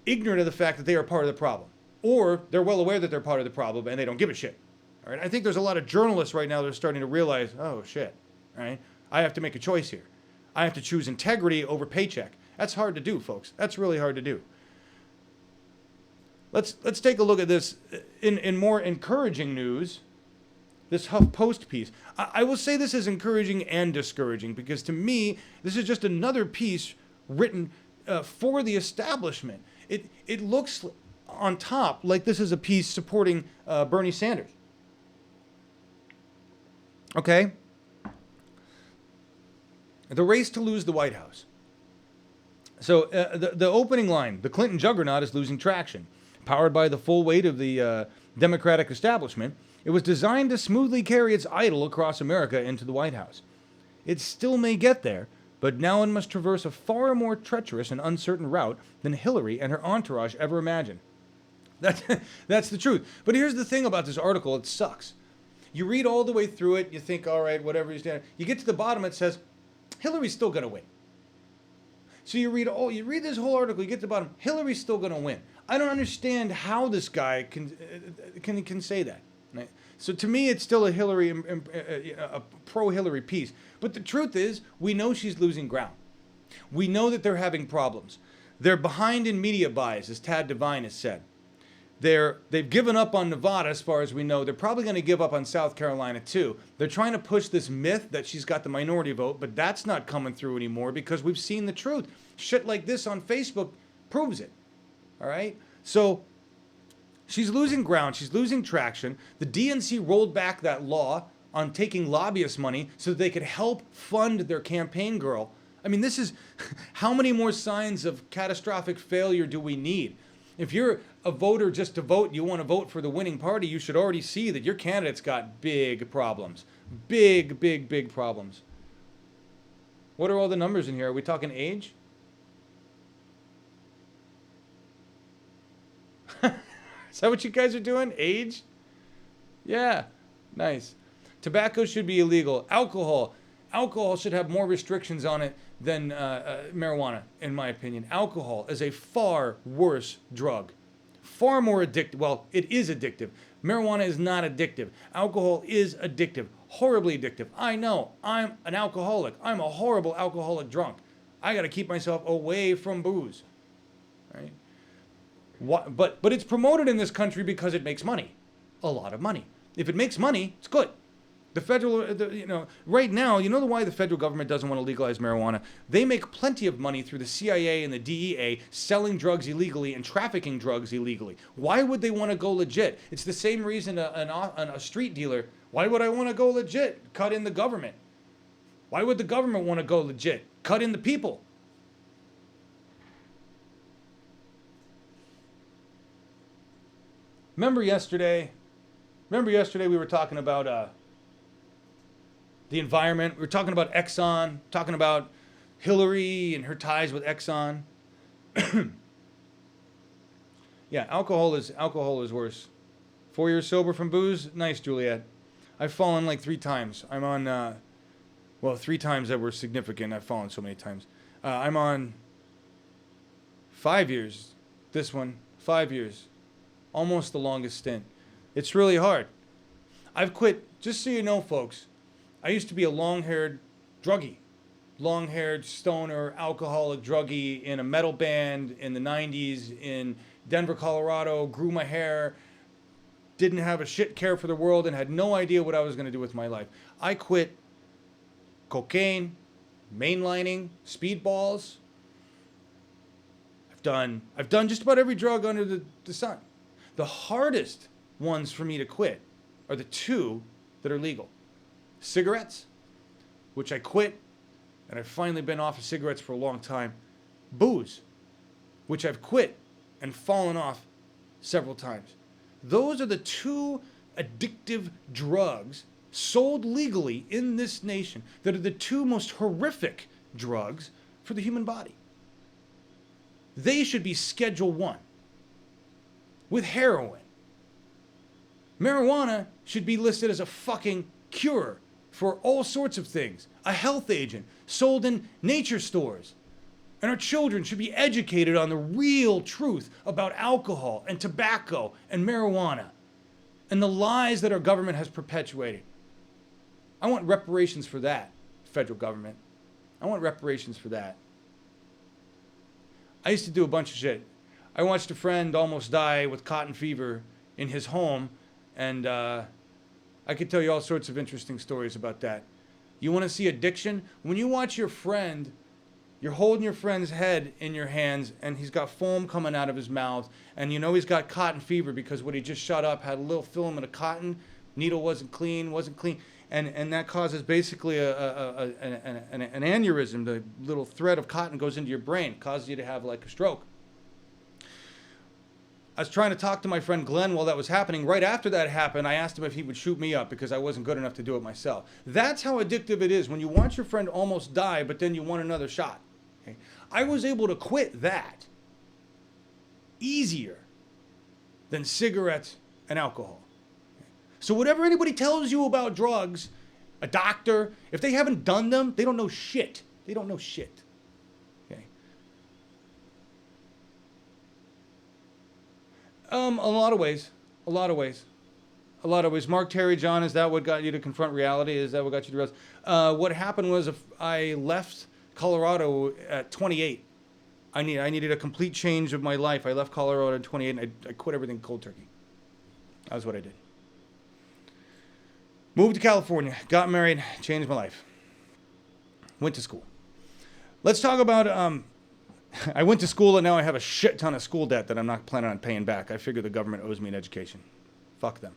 A: ignorant of the fact that they are part of the problem. Or they're well aware that they're part of the problem and they don't give a shit. All right? I think there's a lot of journalists right now that are starting to realize, oh shit, all right? I have to make a choice here. I have to choose integrity over paycheck. That's hard to do, folks. That's really hard to do. Let's take a look at this in more encouraging news. This HuffPost piece. I will say this is encouraging and discouraging because to me, this is just another piece written for the establishment. It looks on top like this is a piece supporting Bernie Sanders. Okay? The race to lose the White House. So the opening line, the Clinton juggernaut is losing traction. Powered by the full weight of the Democratic establishment, it was designed to smoothly carry its idol across America into the White House. It still may get there, but now it must traverse a far more treacherous and uncertain route than Hillary and her entourage ever imagined. That's the truth. But here's the thing about this article, it sucks. You read all the way through it, you think, all right, whatever he's doing. You get to the bottom, it says, Hillary's still going to win. So you read this whole article, you get to the bottom, Hillary's still going to win. I don't understand how this guy can say that. Right? So to me, it's still a pro-Hillary piece. But the truth is, we know she's losing ground. We know that they're having problems. They're behind in media buys, as Tad Devine has said. They've given up on Nevada, as far as we know. They're probably going to give up on South Carolina, too. They're trying to push this myth that she's got the minority vote, but that's not coming through anymore because we've seen the truth. Shit like this on Facebook proves it. All right? So she's losing ground. She's losing traction. The DNC rolled back that law on taking lobbyist money so that they could help fund their campaign girl. I mean, this is how many more signs of catastrophic failure do we need? If you're a voter just to vote, you want to vote for the winning party, you should already see that your candidate's got big problems. Big, big, big problems. What are all the numbers in here? Are we talking age? Is that what you guys are doing? Age? Yeah, nice. Tobacco should be illegal. Alcohol should have more restrictions on it than marijuana, in my opinion. Alcohol is a far worse drug. Far more addictive. Well, it is addictive. Marijuana is not addictive. Alcohol is addictive. Horribly addictive. I know. I'm an alcoholic. I'm a horrible alcoholic drunk. I got to keep myself away from booze. Right? But it's promoted in this country because it makes money. A lot of money. If it makes money, it's good. The federal, right now, you know why the federal government doesn't want to legalize marijuana? They make plenty of money through the CIA and the DEA selling drugs illegally and trafficking drugs illegally. Why would they want to go legit? It's the same reason a street dealer, why would I want to go legit? Cut in the government. Why would the government want to go legit? Cut in the people. Remember yesterday we were talking about the environment. We were talking about Exxon, talking about Hillary and her ties with Exxon. Yeah, alcohol is worse. 4 years sober from booze? Nice, Juliet. I've fallen like 3 times. I'm on, 3 times that were significant. I've fallen so many times. I'm on 5 years. This one, 5 years. Almost the longest stint. It's really hard. I've quit, just so you know, folks, I used to be a long-haired druggie. Long-haired stoner, alcoholic druggie in a metal band in the 90s in Denver, Colorado, grew my hair, didn't have a shit care for the world, and had no idea what I was going to do with my life. I quit cocaine, mainlining, speedballs. I've done just about every drug under the sun. The hardest ones for me to quit are the 2 that are legal. Cigarettes, which I quit, and I've finally been off of cigarettes for a long time. Booze, which I've quit and fallen off several times. Those are the 2 addictive drugs sold legally in this nation that are the 2 most horrific drugs for the human body. they should be Schedule 1 with heroin. Marijuana should be listed as a fucking cure for all sorts of things, a health agent sold in nature stores. And our children should be educated on the real truth about alcohol and tobacco and marijuana and the lies that our government has perpetuated. I want reparations for that, federal government. I want reparations for that. I used to do a bunch of shit. I watched a friend almost die with cotton fever in his home, and I could tell you all sorts of interesting stories about that. You want to see addiction? When you watch your friend, you're holding your friend's head in your hands, and he's got foam coming out of his mouth, and you know he's got cotton fever because what he just shot up had a little filament of cotton, needle wasn't clean, and that causes basically an aneurysm. The little thread of cotton goes into your brain, causes you to have like a stroke. I was trying to talk to my friend Glenn while that was happening. Right after that happened, I asked him if he would shoot me up because I wasn't good enough to do it myself. That's how addictive it is when you watch your friend almost die, but then you want another shot. Okay? I was able to quit that easier than cigarettes and alcohol. So whatever anybody tells you about drugs, a doctor, if they haven't done them, they don't know shit. They don't know shit. Okay. A lot of ways. Mark Terry, John, is that what got you to confront reality? Is that what got you to realize? What happened was I left Colorado at 28. I needed a complete change of my life. I left Colorado at 28 and I quit everything cold turkey. That was what I did. Moved to California, got married, changed my life. Went to school. Let's talk about, I went to school and now I have a shit ton of school debt that I'm not planning on paying back. I figure the government owes me an education. Fuck them.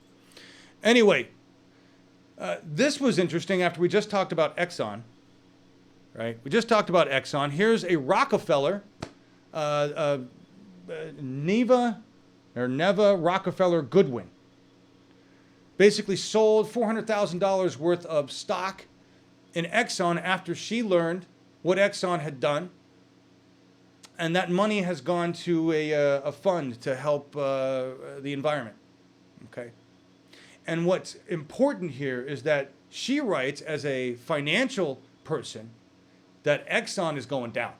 A: Anyway, this was interesting after we just talked about Exxon, right? We just talked about Exxon. Here's a Rockefeller, Neva Rockefeller Goodwin. Basically sold $400,000 worth of stock in Exxon after she learned what Exxon had done. And that money has gone to a fund to help the environment. Okay. And what's important here is that she writes as a financial person that Exxon is going down.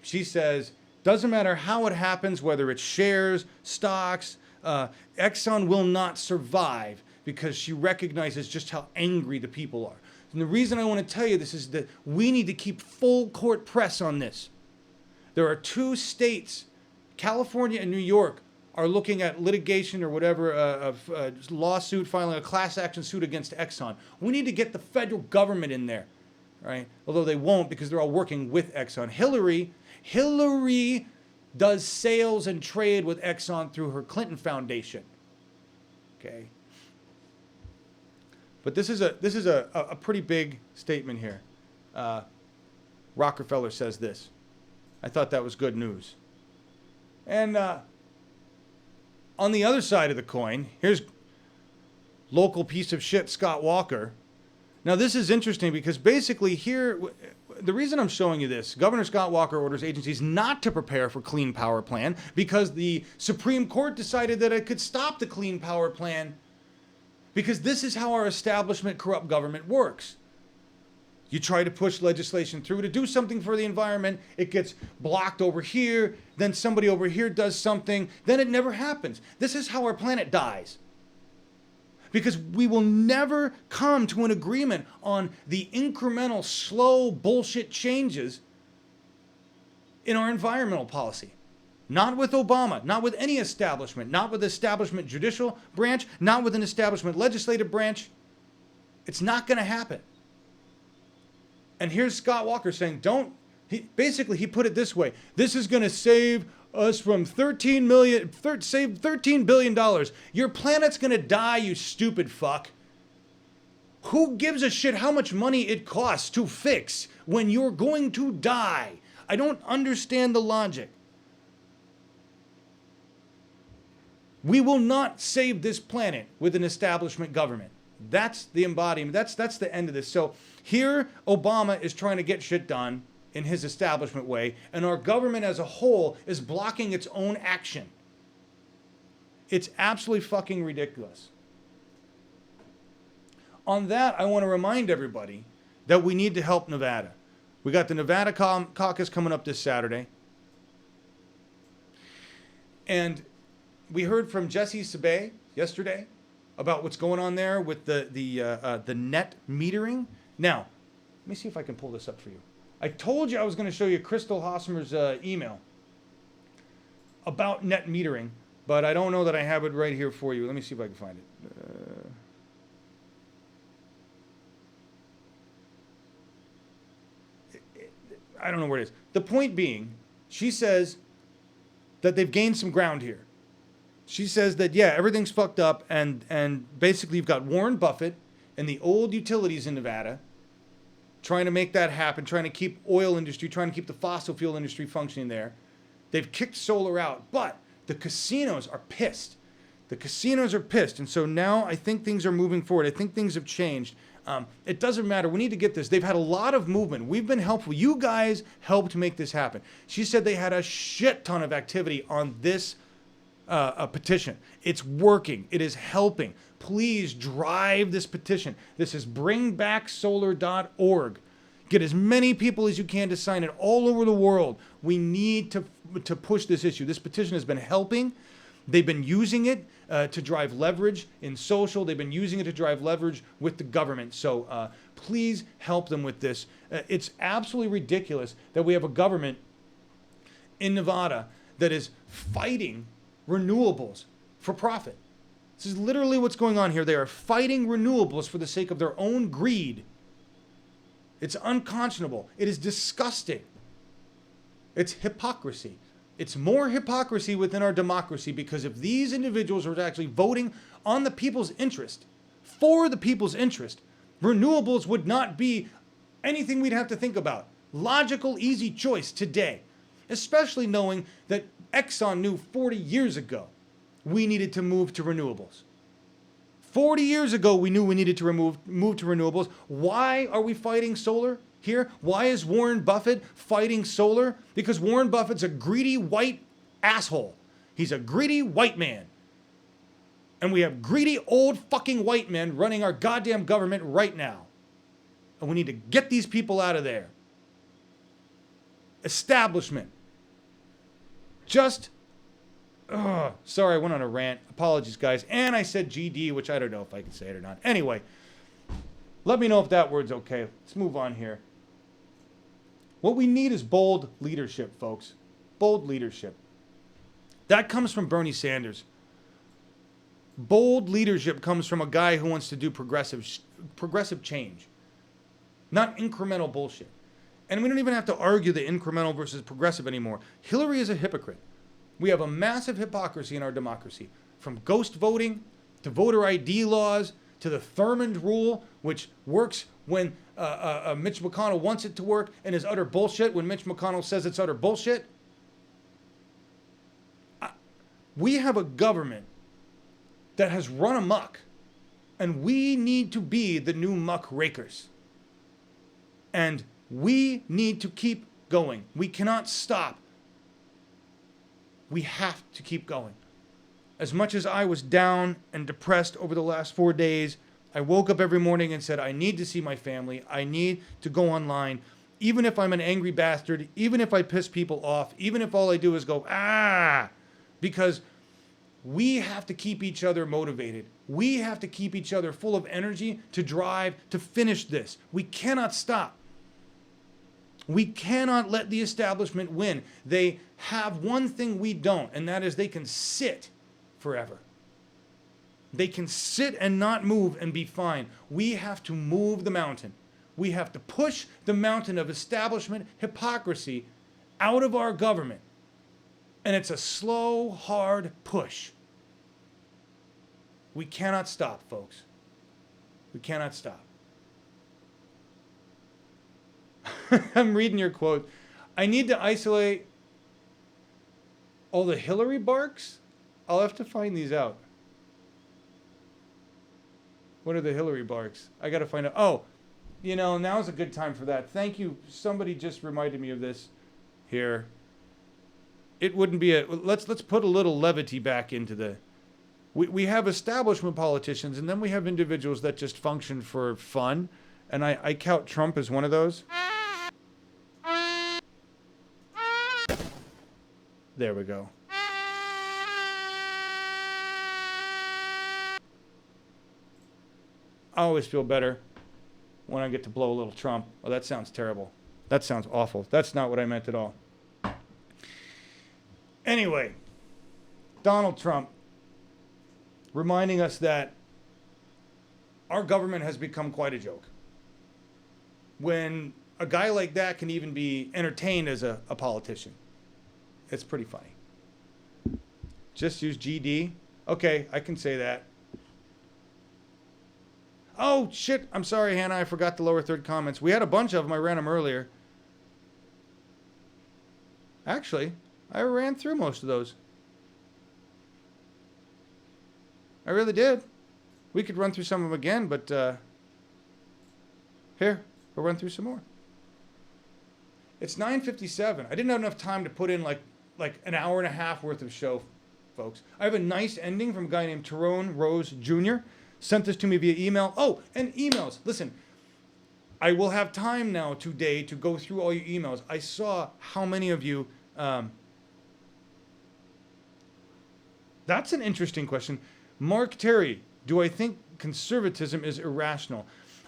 A: She says, doesn't matter how it happens, whether it's shares, stocks, Exxon will not survive because she recognizes just how angry the people are. And the reason I want to tell you this is that we need to keep full court press on this. There are 2 states, California and New York, are looking at litigation or whatever, lawsuit, filing a class action suit against Exxon. We need to get the federal government in there, right? Although they won't because they're all working with Exxon. Hillary does sales and trade with Exxon through her Clinton Foundation. Okay. But this is a pretty big statement here. Rockefeller says this. I thought that was good news. And on the other side of the coin, here's local piece of shit Scott Walker. Now this is interesting because basically here, the reason I'm showing you this, Governor Scott Walker orders agencies not to prepare for Clean Power Plan because the Supreme Court decided that it could stop the Clean Power Plan because this is how our establishment corrupt government works. You try to push legislation through to do something for the environment, it gets blocked over here, then somebody over here does something, then it never happens. This is how our planet dies. Because we will never come to an agreement on the incremental, slow bullshit changes in our environmental policy. Not with Obama, not with any establishment, not with the establishment judicial branch, not with an establishment legislative branch. It's not going to happen. And here's Scott Walker saying, basically he put it this way, this is going to save us from save $13 billion. Your planet's going to die, you stupid fuck. Who gives a shit how much money it costs to fix when you're going to die? I don't understand the logic. We will not save this planet with an establishment government. That's the embodiment. That's the end of this. So here, Obama is trying to get shit done. in his establishment way, and our government as a whole is blocking its own action. It's absolutely fucking ridiculous. On that, I want to remind everybody that we need to help Nevada. We got the Nevada caucus coming up this Saturday. And we heard from Jesse Sabay yesterday about what's going on there with the net metering. Now, let me see if I can pull this up for you. I told you I was going to show you Crystal Hosmer's email about net metering, but I don't know that I have it right here for you. Let me see if I can find it. I don't know where it is. The point being, she says that they've gained some ground here. She says that, yeah, everything's fucked up, and basically you've got Warren Buffett and the old utilities in Nevada trying to make that happen, trying to keep oil industry, trying to keep the fossil fuel industry functioning there. They've kicked solar out, but the casinos are pissed. The casinos are pissed, and so now I think things are moving forward. I think things have changed. It doesn't matter. We need to get this. They've had a lot of movement. We've been helpful. You guys helped make this happen. She said they had a shit ton of activity on this petition. It's working. It is helping. Please drive this petition. This is bringbacksolar.org. Get as many people as you can to sign it all over the world. We need to push this issue. This petition has been helping. They've been using it to drive leverage in social. They've been using it to drive leverage with the government. So please help them with this. It's absolutely ridiculous that we have a government in Nevada that is fighting renewables for profit. This is literally what's going on here. They are fighting renewables for the sake of their own greed. It's unconscionable. It is disgusting. It's hypocrisy. It's more hypocrisy within our democracy, because if these individuals were actually voting on the people's interest, for the people's interest, renewables would not be anything we'd have to think about. Logical, easy choice today, especially knowing that Exxon knew 40 years ago we needed to move to renewables. 40 years ago, we knew we needed to move to renewables. Why are we fighting solar here? Why is Warren Buffett fighting solar? Because Warren Buffett's a greedy white asshole. He's a greedy white man. And we have greedy old fucking white men running our goddamn government right now. And we need to get these people out of there. Establishment. Sorry, I went on a rant. Apologies, guys. And I said GD, which I don't know if I can say it or not. Anyway, let me know if that word's okay. Let's move on here. What we need is bold leadership, folks. Bold leadership. That comes from Bernie Sanders. Bold leadership comes from a guy who wants to do progressive change, not incremental bullshit. And we don't even have to argue the incremental versus progressive anymore. Hillary is a hypocrite. We have a massive hypocrisy in our democracy, from ghost voting to voter ID laws to the Thurmond rule, which works when Mitch McConnell wants it to work and is utter bullshit when Mitch McConnell says it's utter bullshit. We have a government that has run amok, and we need to be the new muckrakers. And we need to keep going. We cannot stop. We have to keep going. As much as I was down and depressed over the last 4 days, I woke up every morning and said, I need to see my family. I need to go online. Even if I'm an angry bastard, even if I piss people off, even if all I do is go, because we have to keep each other motivated. We have to keep each other full of energy to drive to finish this. We cannot stop. We cannot let the establishment win. They have one thing we don't, and that is they can sit forever. They can sit and not move and be fine. We have to move the mountain. We have to push the mountain of establishment hypocrisy out of our government. And it's a slow, hard push. We cannot stop, folks. We cannot stop. I'm reading your quote. I need to isolate all the Hillary barks? I'll have to find these out. What are the Hillary barks? I got to find out. Oh, You know, now's a good time for that. Thank you. Somebody just reminded me of this here. It wouldn't be let's put a little levity back into the. We have establishment politicians, and then we have individuals that just function for fun, and I count Trump as one of those. There we go. I always feel better when I get to blow a little Trump. Oh, that sounds terrible. That sounds awful. That's not what I meant at all. Anyway, Donald Trump reminding us that our government has become quite a joke. When a guy like that can even be entertained as a politician, it's pretty funny. Just use GD. Okay, I can say that. Oh, shit. I'm sorry, Hannah. I forgot the lower third comments. We had a bunch of them. I ran them earlier. Actually, I ran through most of those. I really did. We could run through some of them again, but here, we'll run through some more. It's 9:57. I didn't have enough time to put in like an hour and a half worth of show, folks. I have a nice ending from a guy named Tyrone Rose Jr. Sent this to me via email. Oh, and emails. Listen, I will have time now today to go through all your emails. I saw how many of you... that's an interesting question. Mark Terry, do I think conservatism is irrational?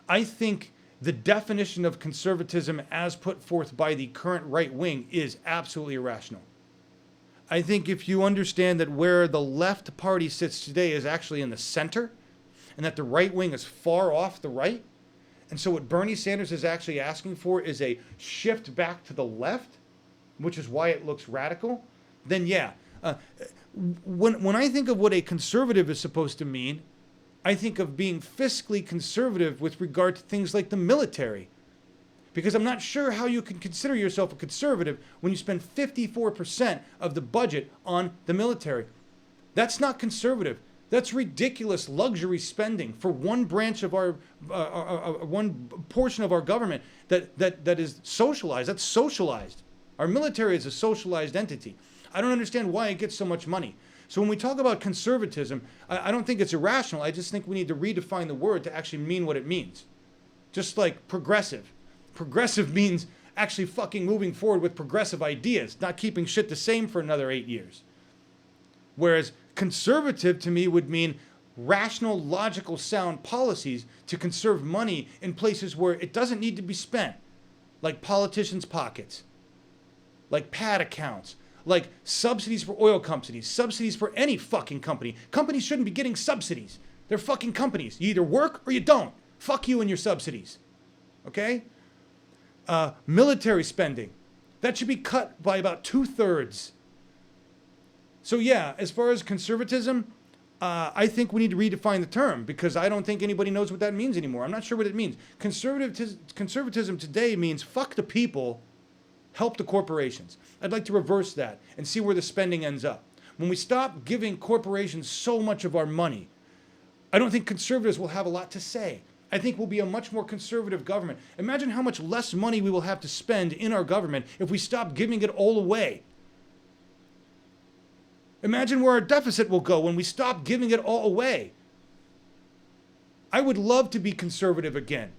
A: I think the definition of conservatism as put forth by the current right wing is absolutely irrational. I think if you understand that where the left party sits today is actually in the center, and that the right wing is far off the right, and so what Bernie Sanders is actually asking for is a shift back to the left, which is why it looks radical, then yeah. When I think of what a conservative is supposed to mean, I think of being fiscally conservative with regard to things like the military. Because I'm not sure how you can consider yourself a conservative when you spend 54% of the budget on the military. That's not conservative. That's ridiculous luxury spending for one branch of our, one portion of our government that is socialized. That's socialized. Our military is a socialized entity. I don't understand why it gets so much money. So when we talk about conservatism, I don't think it's irrational. I just think we need to redefine the word to actually mean what it means. Just like progressive. Progressive means actually fucking moving forward with progressive ideas, not keeping shit the same for another 8 years. Whereas conservative to me would mean rational, logical, sound policies to conserve money in places where it doesn't need to be spent, like politicians' pockets, like pad accounts, like subsidies for oil companies, subsidies for any fucking company. Companies shouldn't be getting subsidies. They're fucking companies. You either work or you don't. Fuck you and your subsidies. Okay? Military spending. That should be cut by about 2/3. So yeah, as far as conservatism, I think we need to redefine the term because I don't think anybody knows what that means anymore. I'm not sure what it means. Conservatism today means fuck the people, help the corporations. I'd like to reverse that and see where the spending ends up. When we stop giving corporations so much of our money, I don't think conservatives will have a lot to say. I think we'll be a much more conservative government. Imagine how much less money we will have to spend in our government if we stop giving it all away. Imagine where our deficit will go when we stop giving it all away. I would love to be conservative again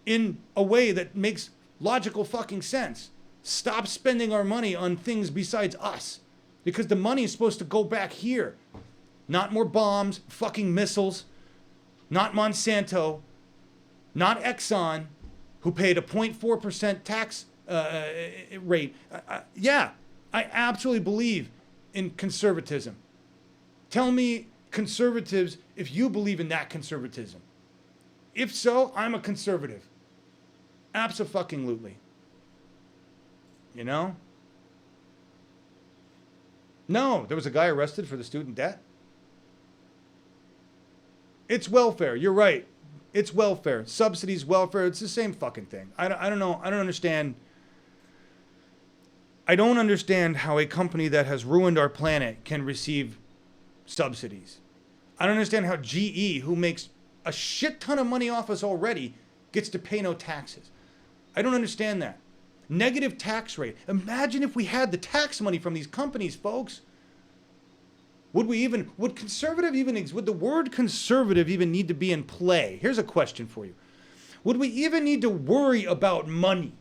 A: in a way that makes logical fucking sense. Stop spending our money on things besides us because the money is supposed to go back here. Not more bombs, fucking missiles, not Monsanto, not Exxon, who paid a 0.4% tax rate. Yeah, I absolutely believe in conservatism. Tell me, conservatives, if you believe in that conservatism. If so, I'm a conservative. Abso-fucking-lutely. You know? No, there was a guy arrested for the student debt. It's welfare. You're right. It's welfare. Subsidies, welfare. It's the same fucking thing. I don't know. I don't understand. I don't understand how a company that has ruined our planet can receive subsidies. I don't understand how GE, who makes a shit ton of money off us already, gets to pay no taxes. I don't understand that. Negative tax rate. Imagine if we had the tax money from these companies, folks. Would the word conservative even need to be in play? Here's a question for you. Would we even need to worry about money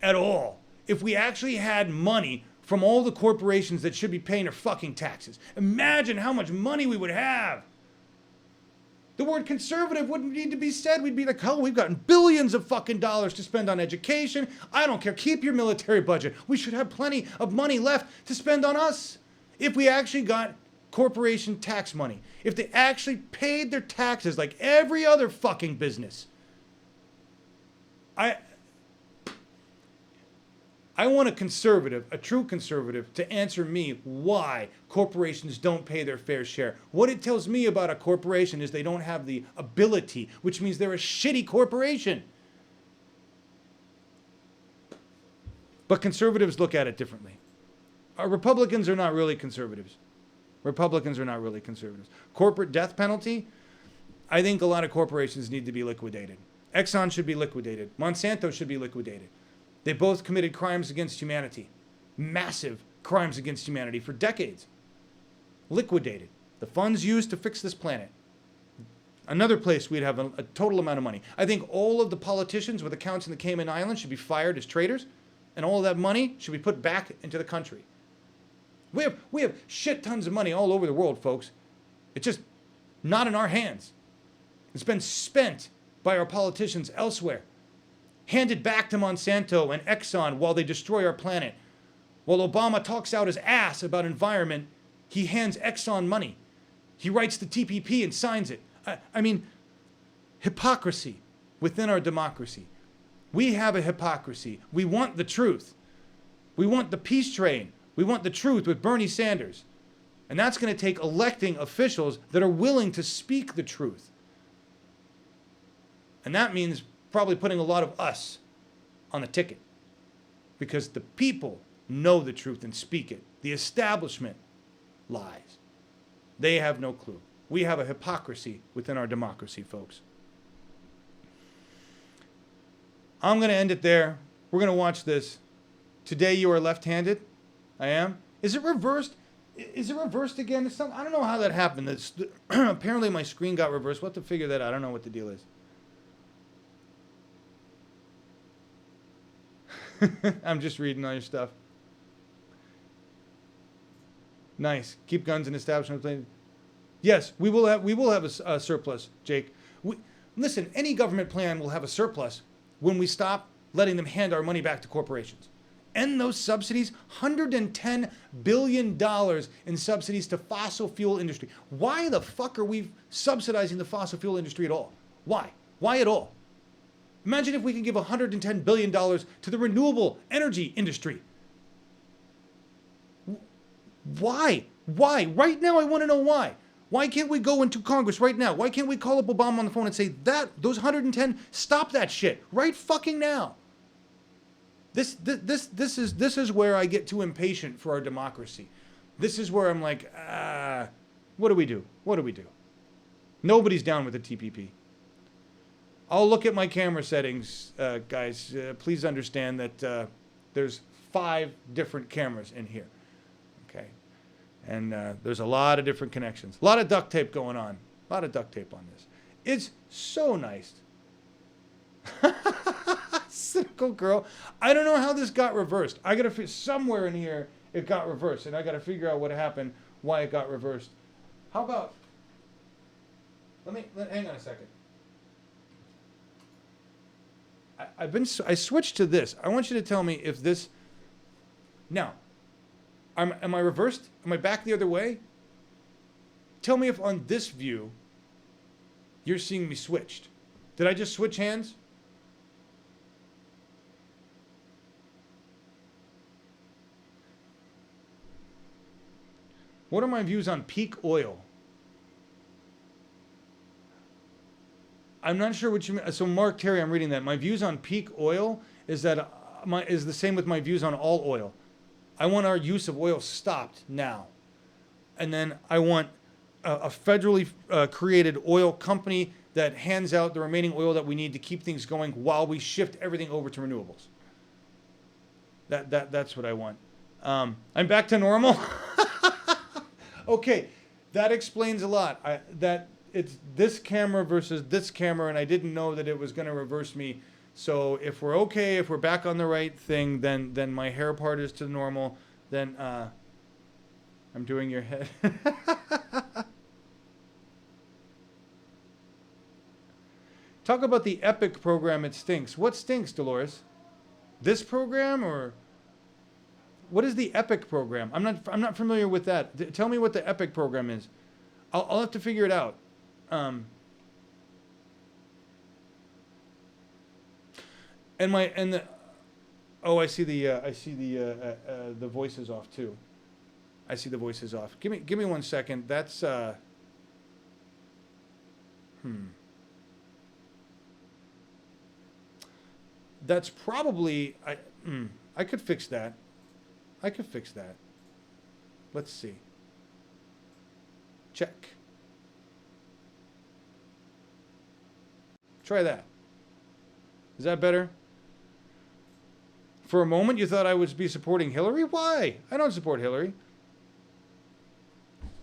A: at all if we actually had money from all the corporations that should be paying their fucking taxes? Imagine how much money we would have. The word conservative wouldn't need to be said. We'd be like, oh, we've gotten billions of fucking dollars to spend on education. I don't care. Keep your military budget. We should have plenty of money left to spend on us. If we actually got corporation tax money, if they actually paid their taxes like every other fucking business. I want a conservative, a true conservative, to answer me why corporations don't pay their fair share. What it tells me about a corporation is they don't have the ability, which means they're a shitty corporation. But conservatives look at it differently. Republicans are not really conservatives. Corporate death penalty, I think a lot of corporations need to be liquidated. Exxon should be liquidated. Monsanto should be liquidated. They both committed crimes against humanity. Massive crimes against humanity for decades. Liquidated. The funds used to fix this planet. Another place we'd have a total amount of money. I think all of the politicians with accounts in the Cayman Islands should be fired as traitors, and all of that money should be put back into the country. We have shit tons of money all over the world, folks. It's just not in our hands. It's been spent by our politicians elsewhere. Handed back to Monsanto and Exxon while they destroy our planet. While Obama talks out his ass about environment, he hands Exxon money. He writes the TPP and signs it. I mean, hypocrisy within our democracy. We have a hypocrisy. We want the truth. We want the peace train. We want the truth with Bernie Sanders. And that's going to take electing officials that are willing to speak the truth. And that means probably putting a lot of us on the ticket. Because the people know the truth and speak it. The establishment lies. They have no clue. We have a hypocrisy within our democracy, folks. I'm going to end it there. We're going to watch this. Today you are left-handed. I am. Is it reversed? Is it reversed again? I don't know how that happened. Apparently my screen got reversed. We'll have to figure that out. I don't know what the deal is. I'm just reading all your stuff. Nice. Keep guns in establishment. Yes, we will have a surplus, Jake. Listen, any government plan will have a surplus when we stop letting them hand our money back to corporations. End those subsidies. $110 billion in subsidies to fossil fuel industry. Why the fuck are we subsidizing the fossil fuel industry at all? Why? Why at all? Imagine if we can give $110 billion to the renewable energy industry. Why? Why? Right now I want to know why. Why can't we go into Congress right now? Why can't we call up Obama on the phone and say, those 110, stop that shit right fucking now? This is where I get too impatient for our democracy. This is where I'm like, what do we do? What do we do? Nobody's down with the TPP. I'll look at my camera settings, guys. Please understand that there's 5 different cameras in here. Okay. And there's a lot of different connections. A lot of duct tape going on. A lot of duct tape on this. It's so nice. Cynical girl. I don't know how this got reversed. I gotta somewhere in here it got reversed, and I gotta figure out what happened, why it got reversed. How about? Hang on a second. I switched to this. I want you to tell me if this. Now, am I reversed? Am I back the other way? Tell me if on this view you're seeing me switched. Did I just switch hands? What are my views on peak oil? I'm not sure what you mean. So Mark Terry, I'm reading that. My views on peak oil is that is the same with my views on all oil. I want our use of oil stopped now. And then I want a federally created oil company that hands out the remaining oil that we need to keep things going while we shift everything over to renewables. That's what I want. I'm back to normal. Okay, that explains a lot. That it's this camera versus this camera, and I didn't know that it was going to reverse me. So if we're okay, if we're back on the right thing, then my hair part is to normal. Then I'm doing your head. Talk about the EPIC program. It stinks. What stinks, Dolores? This program, or what is the EPIC program? I'm not familiar with that. Tell me what the EPIC program is. I'll have to figure it out. And the oh, I see the voices off too. I see the voices off. Give me 1 second. That's That's probably I could fix that. I could fix that. Let's see. Check. Try that. Is that better? For a moment, you thought I would be supporting Hillary? Why? I don't support Hillary.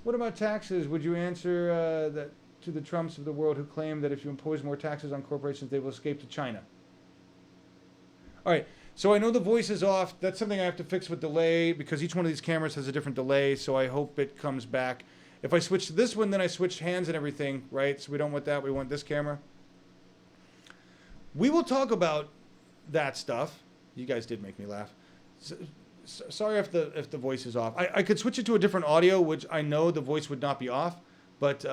A: What about taxes? Would you answer that to the Trumps of the world who claim that if you impose more taxes on corporations, they will escape to China? All right. So I know the voice is off. That's something I have to fix with delay because each one of these cameras has a different delay. So I hope it comes back. If I switch to this one, then I switch hands and everything, right? So we don't want that. We want this camera. We will talk about that stuff. You guys did make me laugh. Sorry if the voice is off. I could switch it to a different audio, which I know the voice would not be off. But,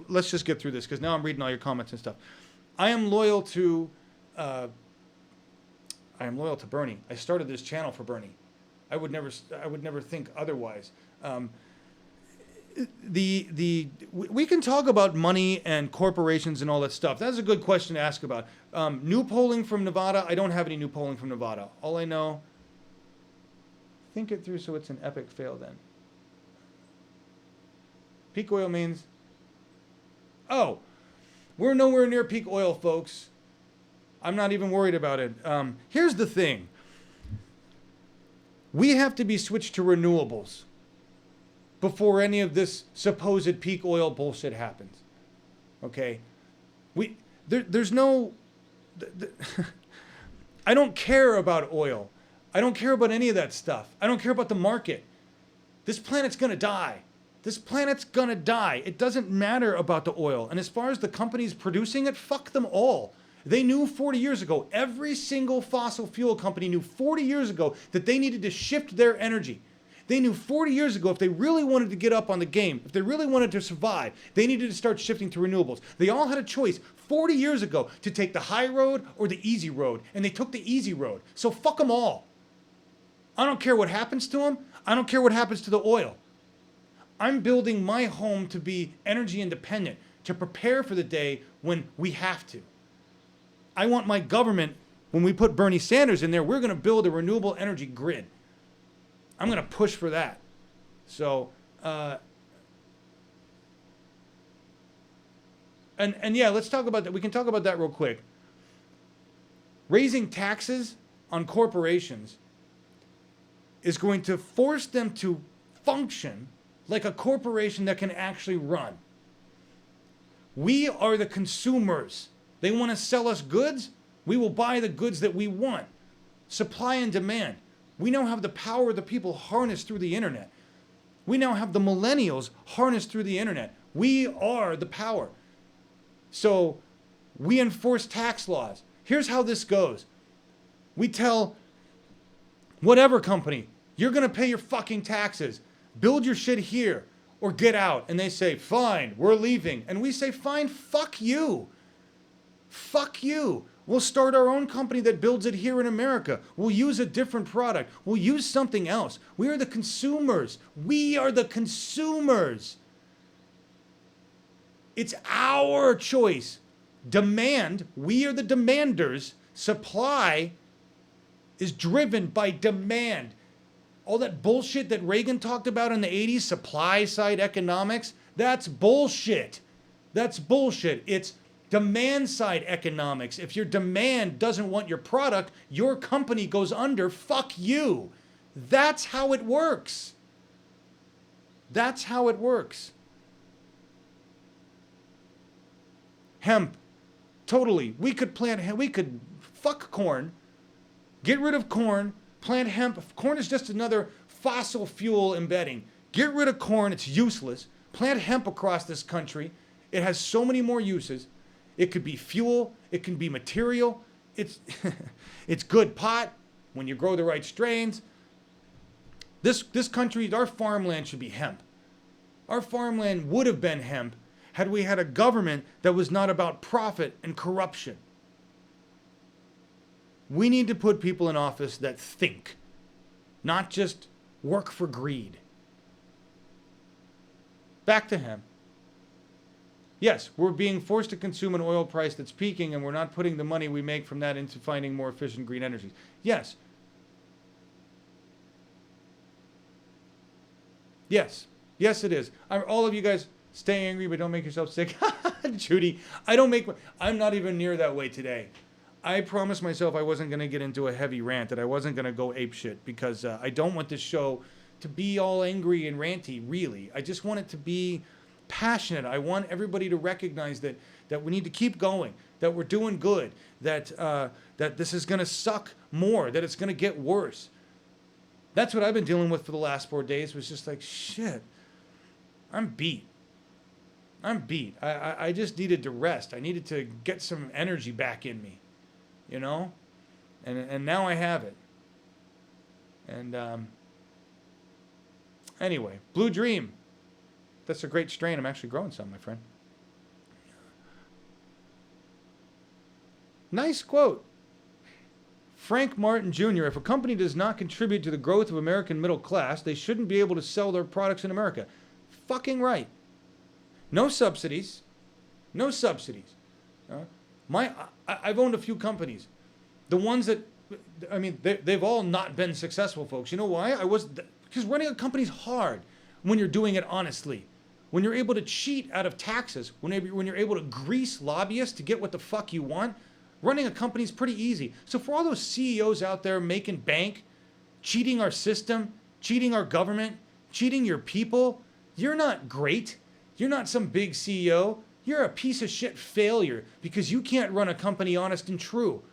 A: let's just get through this because now I'm reading all your comments and stuff. I am loyal to Bernie. I started this channel for Bernie. I would never think otherwise. We can talk about money and corporations and all that stuff. That's a good question to ask about. New polling from Nevada. I don't have any new polling from Nevada. All I know. Think it through so it's an epic fail then. Peak oil means. Oh. We're nowhere near peak oil, folks. I'm not even worried about it. Here's the thing. We have to be switched to renewables before any of this supposed peak oil bullshit happens. Okay? There's no... I don't care about oil. I don't care about any of that stuff. I don't care about the market. This planet's going to die. This planet's gonna die. It doesn't matter about the oil. And as far as the companies producing it, fuck them all. They knew 40 years ago, every single fossil fuel company knew 40 years ago that they needed to shift their energy. They knew 40 years ago if they really wanted to get up on the game, if they really wanted to survive, they needed to start shifting to renewables. They all had a choice 40 years ago to take the high road or the easy road, and they took the easy road. So fuck them all. I don't care what happens to them. I don't care what happens to the oil. I'm building my home to be energy independent, to prepare for the day when we have to. I want my government, when we put Bernie Sanders in there, we're going to build a renewable energy grid. I'm going to push for that. So, and yeah, let's talk about that. We can talk about that real quick. Raising taxes on corporations is going to force them to function like a corporation that can actually run. We are the consumers. They want to sell us goods. We will buy the goods that we want. Supply and demand. We now have the power of the people harnessed through the internet. We now have the millennials harnessed through the internet. We are the power. So we enforce tax laws. Here's how this goes. We tell whatever company, you're going to pay your fucking taxes. Build your shit here or get out. And they say, fine, we're leaving. And we say, fine, fuck you. Fuck you. We'll start our own company that builds it here in America. We'll use a different product. We'll use something else. We are the consumers. We are the consumers. It's our choice. Demand, we are the demanders. Supply is driven by demand. All that bullshit that Reagan talked about in the 80s, supply side economics, that's bullshit. That's bullshit. It's demand side economics. If your demand doesn't want your product, your company goes under. Fuck you. That's how it works. That's how it works. Hemp. Totally. We could plant hemp. We could fuck corn. Get rid of corn. Plant hemp. Corn is just another fossil fuel embedding. Get rid of corn. It's useless. Plant hemp across this country. It has so many more uses. It could be fuel. It can be material. It's it's good pot when you grow the right strains. This country, our farmland should be hemp. Our farmland would have been hemp had we had a government that was not about profit and corruption. We need to put people in office that think, not just work for greed. Back to hemp. Yes, we're being forced to consume an oil price that's peaking, and we're not putting the money we make from that into finding more efficient green energies. Yes. Yes. Yes, it is. All of you guys, stay angry, but don't make yourself sick. Judy, I'm not even near that way today. I promised myself I wasn't going to get into a heavy rant, that I wasn't going to go apeshit, because I don't want this show to be all angry and ranty, really. I just want it to be passionate. I want everybody to recognize that we need to keep going, that we're doing good, that this is going to suck more, that it's going to get worse. That's what I've been dealing with for the last 4 days, was just like, shit, I'm beat. I just needed to rest. I needed to get some energy back in me, you know? And now I have it. And anyway, Blue Dream. That's a great strain. I'm actually growing some, my friend. Nice quote. Frank Martin Jr., if a company does not contribute to the growth of American middle class, they shouldn't be able to sell their products in America. Fucking right. No subsidies. No subsidies. I've owned a few companies. The ones that, I mean, they've all not been successful, folks. You know why? Because running a company's hard when you're doing it honestly. When you're able to cheat out of taxes, when you're able to grease lobbyists to get what the fuck you want, running a company is pretty easy. So for all those CEOs out there making bank, cheating our system, cheating our government, cheating your people, you're not great. You're not some big CEO. You're a piece of shit failure because you can't run a company honest and true.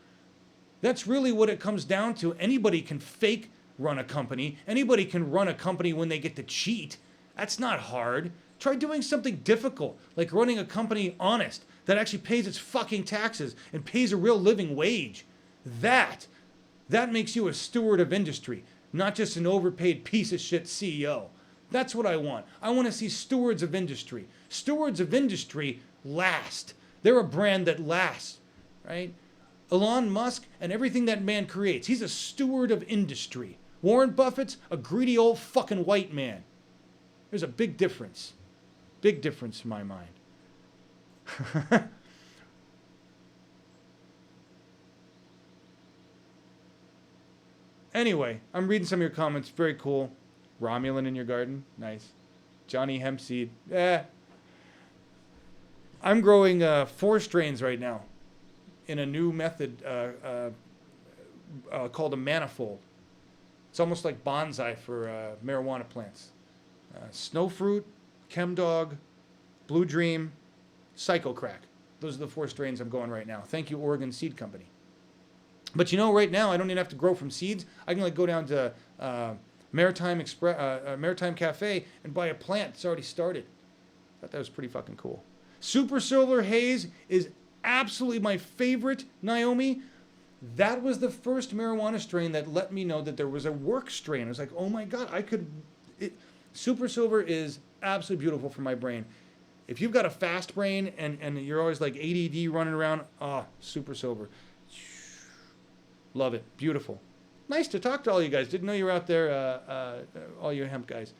A: That's really what it comes down to. Anybody can fake run a company. Anybody can run a company when they get to cheat. That's not hard. Try doing something difficult, like running a company honest, that actually pays its fucking taxes and pays a real living wage. That makes you a steward of industry, not just an overpaid piece of shit CEO. That's what I want. I want to see stewards of industry. Stewards of industry last. They're a brand that lasts, right? Elon Musk and everything that man creates, he's a steward of industry. Warren Buffett's a greedy old fucking white man. There's a big difference. Big difference in my mind. Anyway, I'm reading some of your comments. Very cool. Romulan in your garden. Nice. Johnny Hempseed. I'm growing 4 strains right now in a new method called a manifold. It's almost like bonsai for marijuana plants. Snowfruit, Chemdog, Blue Dream, Psycho Crack. Those are the 4 strains I'm going right now. Thank you, Oregon Seed Company. But you know, right now, I don't even have to grow from seeds. I can go down to Maritime Cafe and buy a plant that's already started. I thought that was pretty fucking cool. Super Silver Haze is absolutely my favorite, Naomi. That was the first marijuana strain that let me know that there was a work strain. I was like, oh my God, Super Silver is absolutely beautiful for my brain. If you've got a fast brain and you're always like ADD running around, Super Silver. Love it. Beautiful. Nice to talk to all you guys. Didn't know you were out there, all you hemp guys.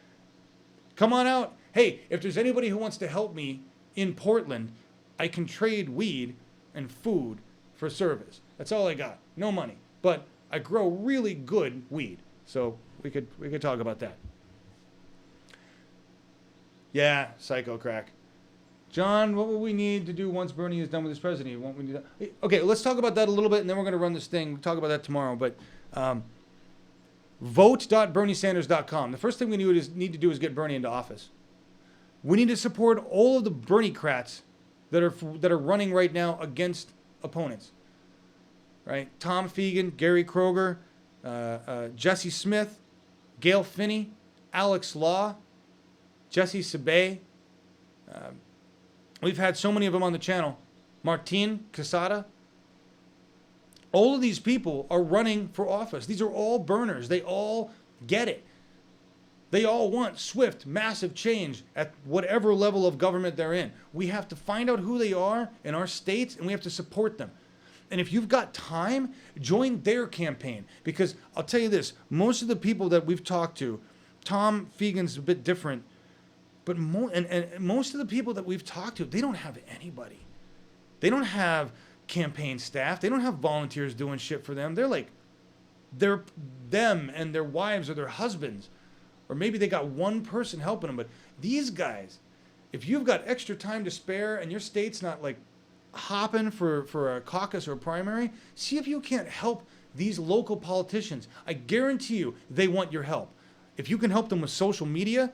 A: Come on out. Hey, if there's anybody who wants to help me in Portland, I can trade weed and food for service. That's all I got. No money. But I grow really good weed. So we could talk about that. Yeah, psycho crack. John, what will we need to do once Bernie is done with his presidency? Won't we need that? Okay, let's talk about that a little bit, and then we're going to run this thing. We'll talk about that tomorrow. But vote.berniesanders.com. The first thing we need to do is get Bernie into office. We need to support all of the Bernie-crats that are running right now against opponents. Right? Tom Fegan, Gary Kroger, Jesse Smith, Gail Finney, Alex Law, Jesse Sabay. We've had so many of them on the channel. Martin Casada. All of these people are running for office. These are all burners. They all get it. They all want swift, massive change at whatever level of government they're in. We have to find out who they are in our states, and we have to support them. And if you've got time, join their campaign. Because I'll tell you this, most of the people that we've talked to, Tom Fegan's a bit different, but most of the people that we've talked to, they don't have anybody. They don't have campaign staff. They don't have volunteers doing shit for them. They're them and their wives or their husbands. Or maybe they got one person helping them. But these guys, if you've got extra time to spare and your state's not like hopping for a caucus or a primary, see if you can't help these local politicians. I guarantee you they want your help. If you can help them with social media,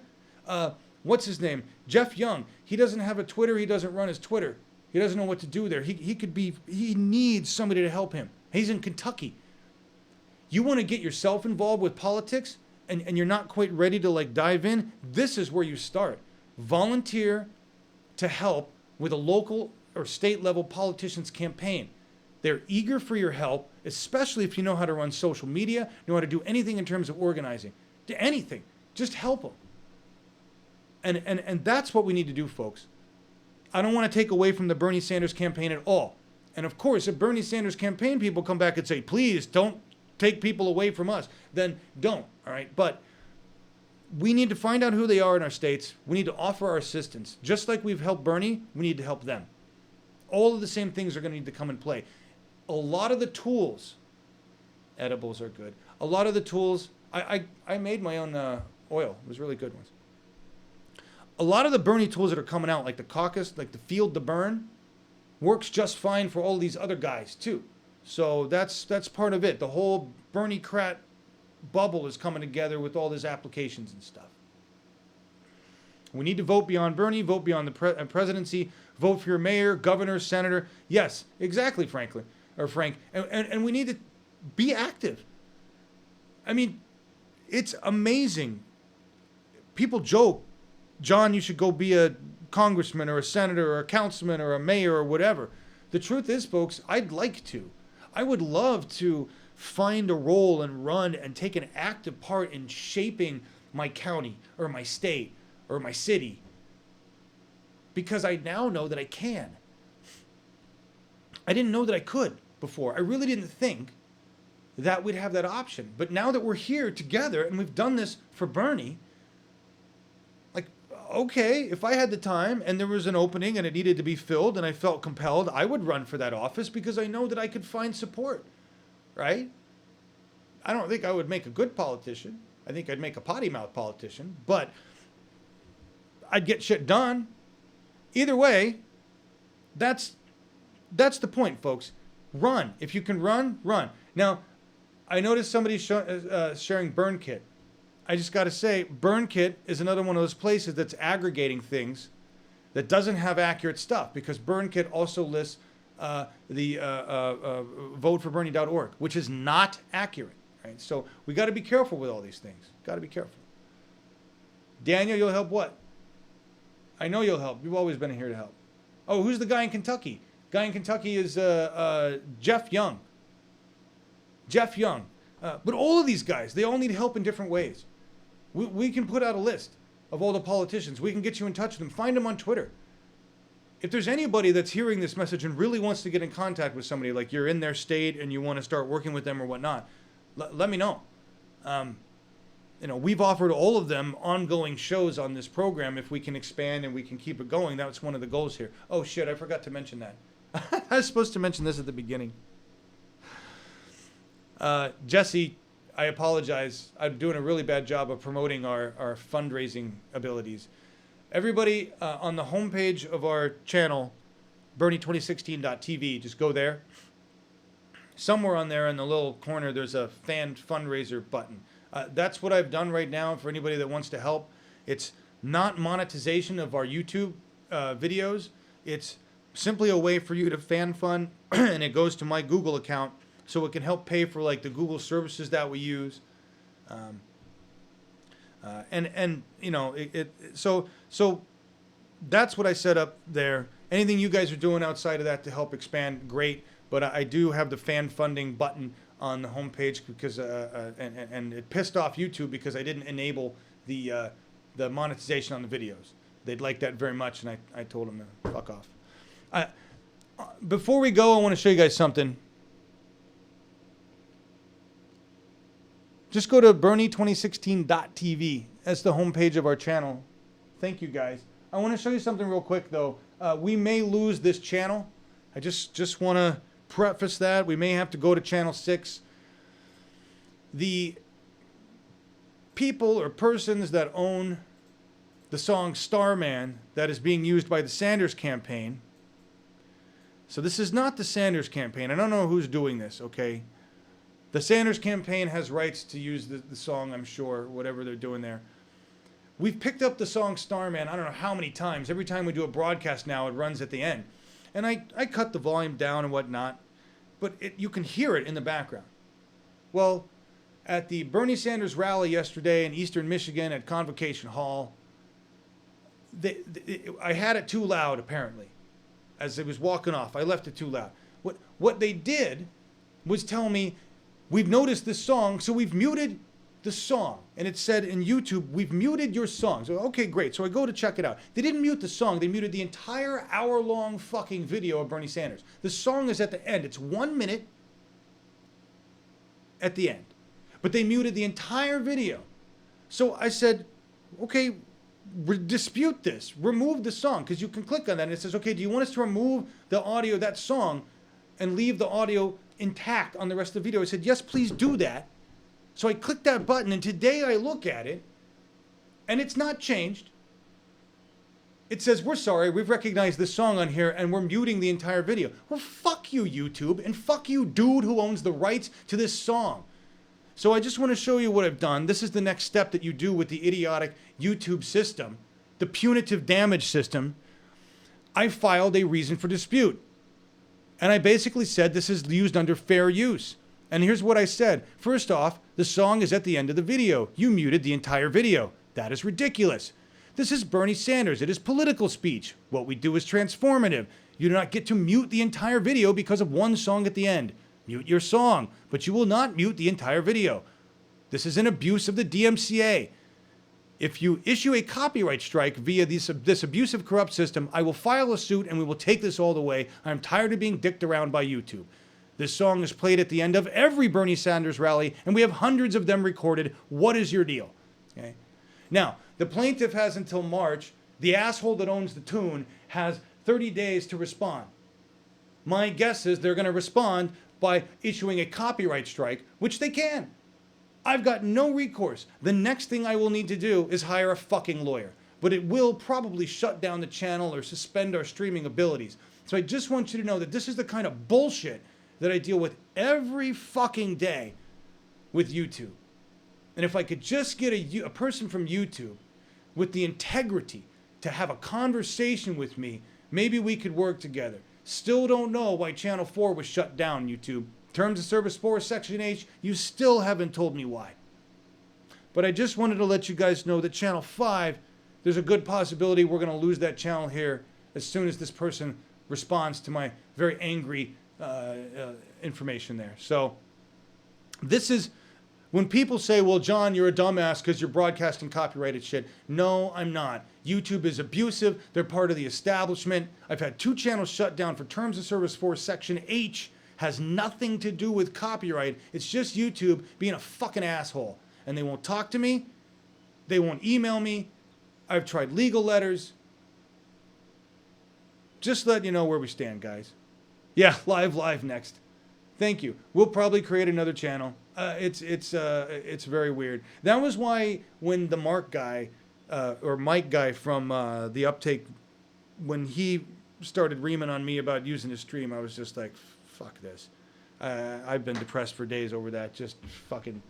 A: what's his name? Jeff Young. He doesn't have a Twitter. He doesn't run his Twitter. He doesn't know what to do there. He needs somebody to help him. He's in Kentucky. You want to get yourself involved with politics and you're not quite ready to like dive in, this is where you start. Volunteer to help with a local or state level politician's campaign. They're eager for your help, especially if you know how to run social media, know how to do anything in terms of organizing. Do anything. Just help them. And that's what we need to do, folks. I don't want to take away from the Bernie Sanders campaign at all. And of course, if Bernie Sanders campaign people come back and say, please don't take people away from us, then don't, all right? But we need to find out who they are in our states. We need to offer our assistance. Just like we've helped Bernie, we need to help them. All of the same things are going to need to come in play. A lot of the tools, edibles are good. A lot of the tools, I made my own oil. It was really good ones. A lot of the Bernie tools that are coming out, like the caucus, like the field to burn, works just fine for all these other guys too. So that's part of it. The whole Bernie-crat bubble is coming together with all these applications and stuff. We need to vote beyond Bernie, vote beyond the presidency, vote for your mayor, governor, senator. Yes, exactly, Frank. And we need to be active. I mean, it's amazing. People joke, John, you should go be a congressman or a senator or a councilman or a mayor or whatever. The truth is, folks, I'd like to. I would love to find a role and run and take an active part in shaping my county or my state or my city, because I now know that I can. I didn't know that I could before. I really didn't think that we'd have that option. But now that we're here together and we've done this for Bernie, like, okay, if I had the time and there was an opening and it needed to be filled and I felt compelled, I would run for that office because I know that I could find support, right? I don't think I would make a good politician. I think I'd make a potty mouth politician, but I'd get shit done. Either way, that's the point, folks. Run. If you can run, run. Now, I noticed somebody sharing Bern Kit. I just got to say, Bern Kit is another one of those places that's aggregating things that doesn't have accurate stuff, because Bern Kit also lists the voteforbernie.org, which is not accurate. Right? So we got to be careful with all these things. Got to be careful. Daniel, you'll help what? I know you'll help. You've always been here to help. Oh, who's the guy in Kentucky? Guy in Kentucky is Jeff Young. Jeff Young. But all of these guys, they all need help in different ways. We can put out a list of all the politicians. We can get you in touch with them. Find them on Twitter. If there's anybody that's hearing this message and really wants to get in contact with somebody, like you're in their state and you want to start working with them or whatnot, let me know. We've offered all of them ongoing shows on this program. If we can expand and we can keep it going, that's one of the goals here. Oh, shit, I forgot to mention that. I was supposed to mention this at the beginning. Jesse, I apologize. I'm doing a really bad job of promoting our fundraising abilities. Everybody on the homepage of our channel, Bernie2016.tv, just go there. Somewhere on there in the little corner, there's a fan fundraiser button. That's what I've done right now for anybody that wants to help. It's not monetization of our YouTube videos. It's simply a way for you to fan fund, and it goes to my Google account, so it can help pay for like the Google services that we use. And you know, so that's what I set up there. Anything you guys are doing outside of that to help expand, great. But I do have the fan funding button on the homepage because and it pissed off YouTube because I didn't enable the monetization on the videos. They'd like that very much, and I told them to fuck off. Before we go, I want to show you guys something. Just go to Bernie2016.tv. That's the homepage of our channel. Thank you, guys. I want to show you something real quick, though. We may lose this channel. I just want to preface that. We may have to go to channel 6. The people or persons that own the song Starman that is being used by the Sanders campaign. So this is not the Sanders campaign. I don't know who's doing this, okay? The Sanders campaign has rights to use the song, I'm sure, whatever they're doing there. We've picked up the song Starman, I don't know how many times. Every time we do a broadcast now, it runs at the end. And I cut the volume down and whatnot, but you can hear it in the background. Well, at the Bernie Sanders rally yesterday in Eastern Michigan at Convocation Hall, I had it too loud, apparently. As it was walking off, I left it too loud. What they did was tell me, we've noticed this song, so we've muted the song. And it said in YouTube, we've muted your song. So, okay, great. So I go to check it out. They didn't mute the song. They muted the entire hour-long fucking video of Bernie Sanders. The song is at the end. It's 1 minute at the end. But they muted the entire video. So I said, okay, dispute this. Remove the song. Because you can click on that and it says, okay, do you want us to remove the audio of that song and leave the audio intact on the rest of the video? I said, yes, please do that. So I clicked that button, and today I look at it, and it's not changed. It says, we're sorry, we've recognized this song on here, and we're muting the entire video. Well, fuck you, YouTube, and fuck you, dude who owns the rights to this song. So I just want to show you what I've done. This is the next step that you do with the idiotic YouTube system, the punitive damage system. I filed a reason for dispute. And I basically said this is used under fair use. And here's what I said. First off, the song is at the end of the video. You muted the entire video. That is ridiculous. This is Bernie Sanders. It is political speech. What we do is transformative. You do not get to mute the entire video because of one song at the end. Mute your song, but you will not mute the entire video. This is an abuse of the DMCA. If you issue a copyright strike via this abusive, corrupt system, I will file a suit and we will take this all the way. I'm tired of being dicked around by YouTube. This song is played at the end of every Bernie Sanders rally, and we have hundreds of them recorded. What is your deal? Okay. Now, the plaintiff has until March. The asshole that owns the tune has 30 days to respond. My guess is they're going to respond by issuing a copyright strike, which they can. I've got no recourse. The next thing I will need to do is hire a fucking lawyer. But it will probably shut down the channel or suspend our streaming abilities. So I just want you to know that this is the kind of bullshit that I deal with every fucking day with YouTube. And if I could just get a person from YouTube with the integrity to have a conversation with me, maybe we could work together. Still don't know why Channel 4 was shut down, YouTube. Terms of Service 4, Section H, you still haven't told me why. But I just wanted to let you guys know that Channel 5, there's a good possibility we're going to lose that channel here as soon as this person responds to my very angry information there. So this is when people say, well, John, you're a dumbass because you're broadcasting copyrighted shit. No, I'm not. YouTube is abusive. They're part of the establishment. I've had 2 channels shut down for Terms of Service 4 Section H. Has nothing to do with copyright. It's just YouTube being a fucking asshole. And they won't talk to me. They won't email me. I've tried legal letters. Just let you know where we stand, guys. Yeah, live next. Thank you. We'll probably create another channel. It's very weird. That was why when the Mark guy or Mike guy from the Uptake, when he started reaming on me about using his stream, I was just like, fuck this. I've been depressed for days over that. Just fucking.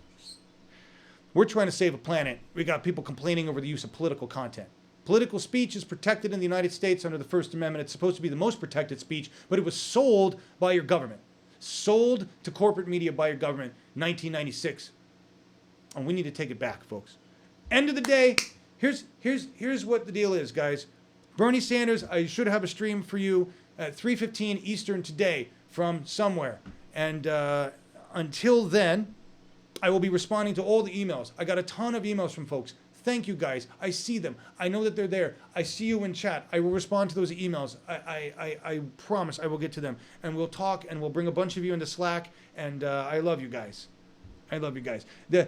A: We're trying to save a planet. We got people complaining over the use of political content. Political speech is protected in the United States under the First Amendment. It's supposed to be the most protected speech, but it was sold by your government. Sold to corporate media by your government in 1996. And we need to take it back, folks. End of the day, here's what the deal is, guys. Bernie Sanders, I should have a stream for you at 3:15 Eastern today from somewhere. And until then, I will be responding to all the emails. I got a ton of emails from folks. Thank you, guys. I see them. I know that they're there. I see you in chat. I will respond to those emails. I promise I will get to them. And we'll talk, and we'll bring a bunch of you into Slack. And I love you guys. I love you guys. You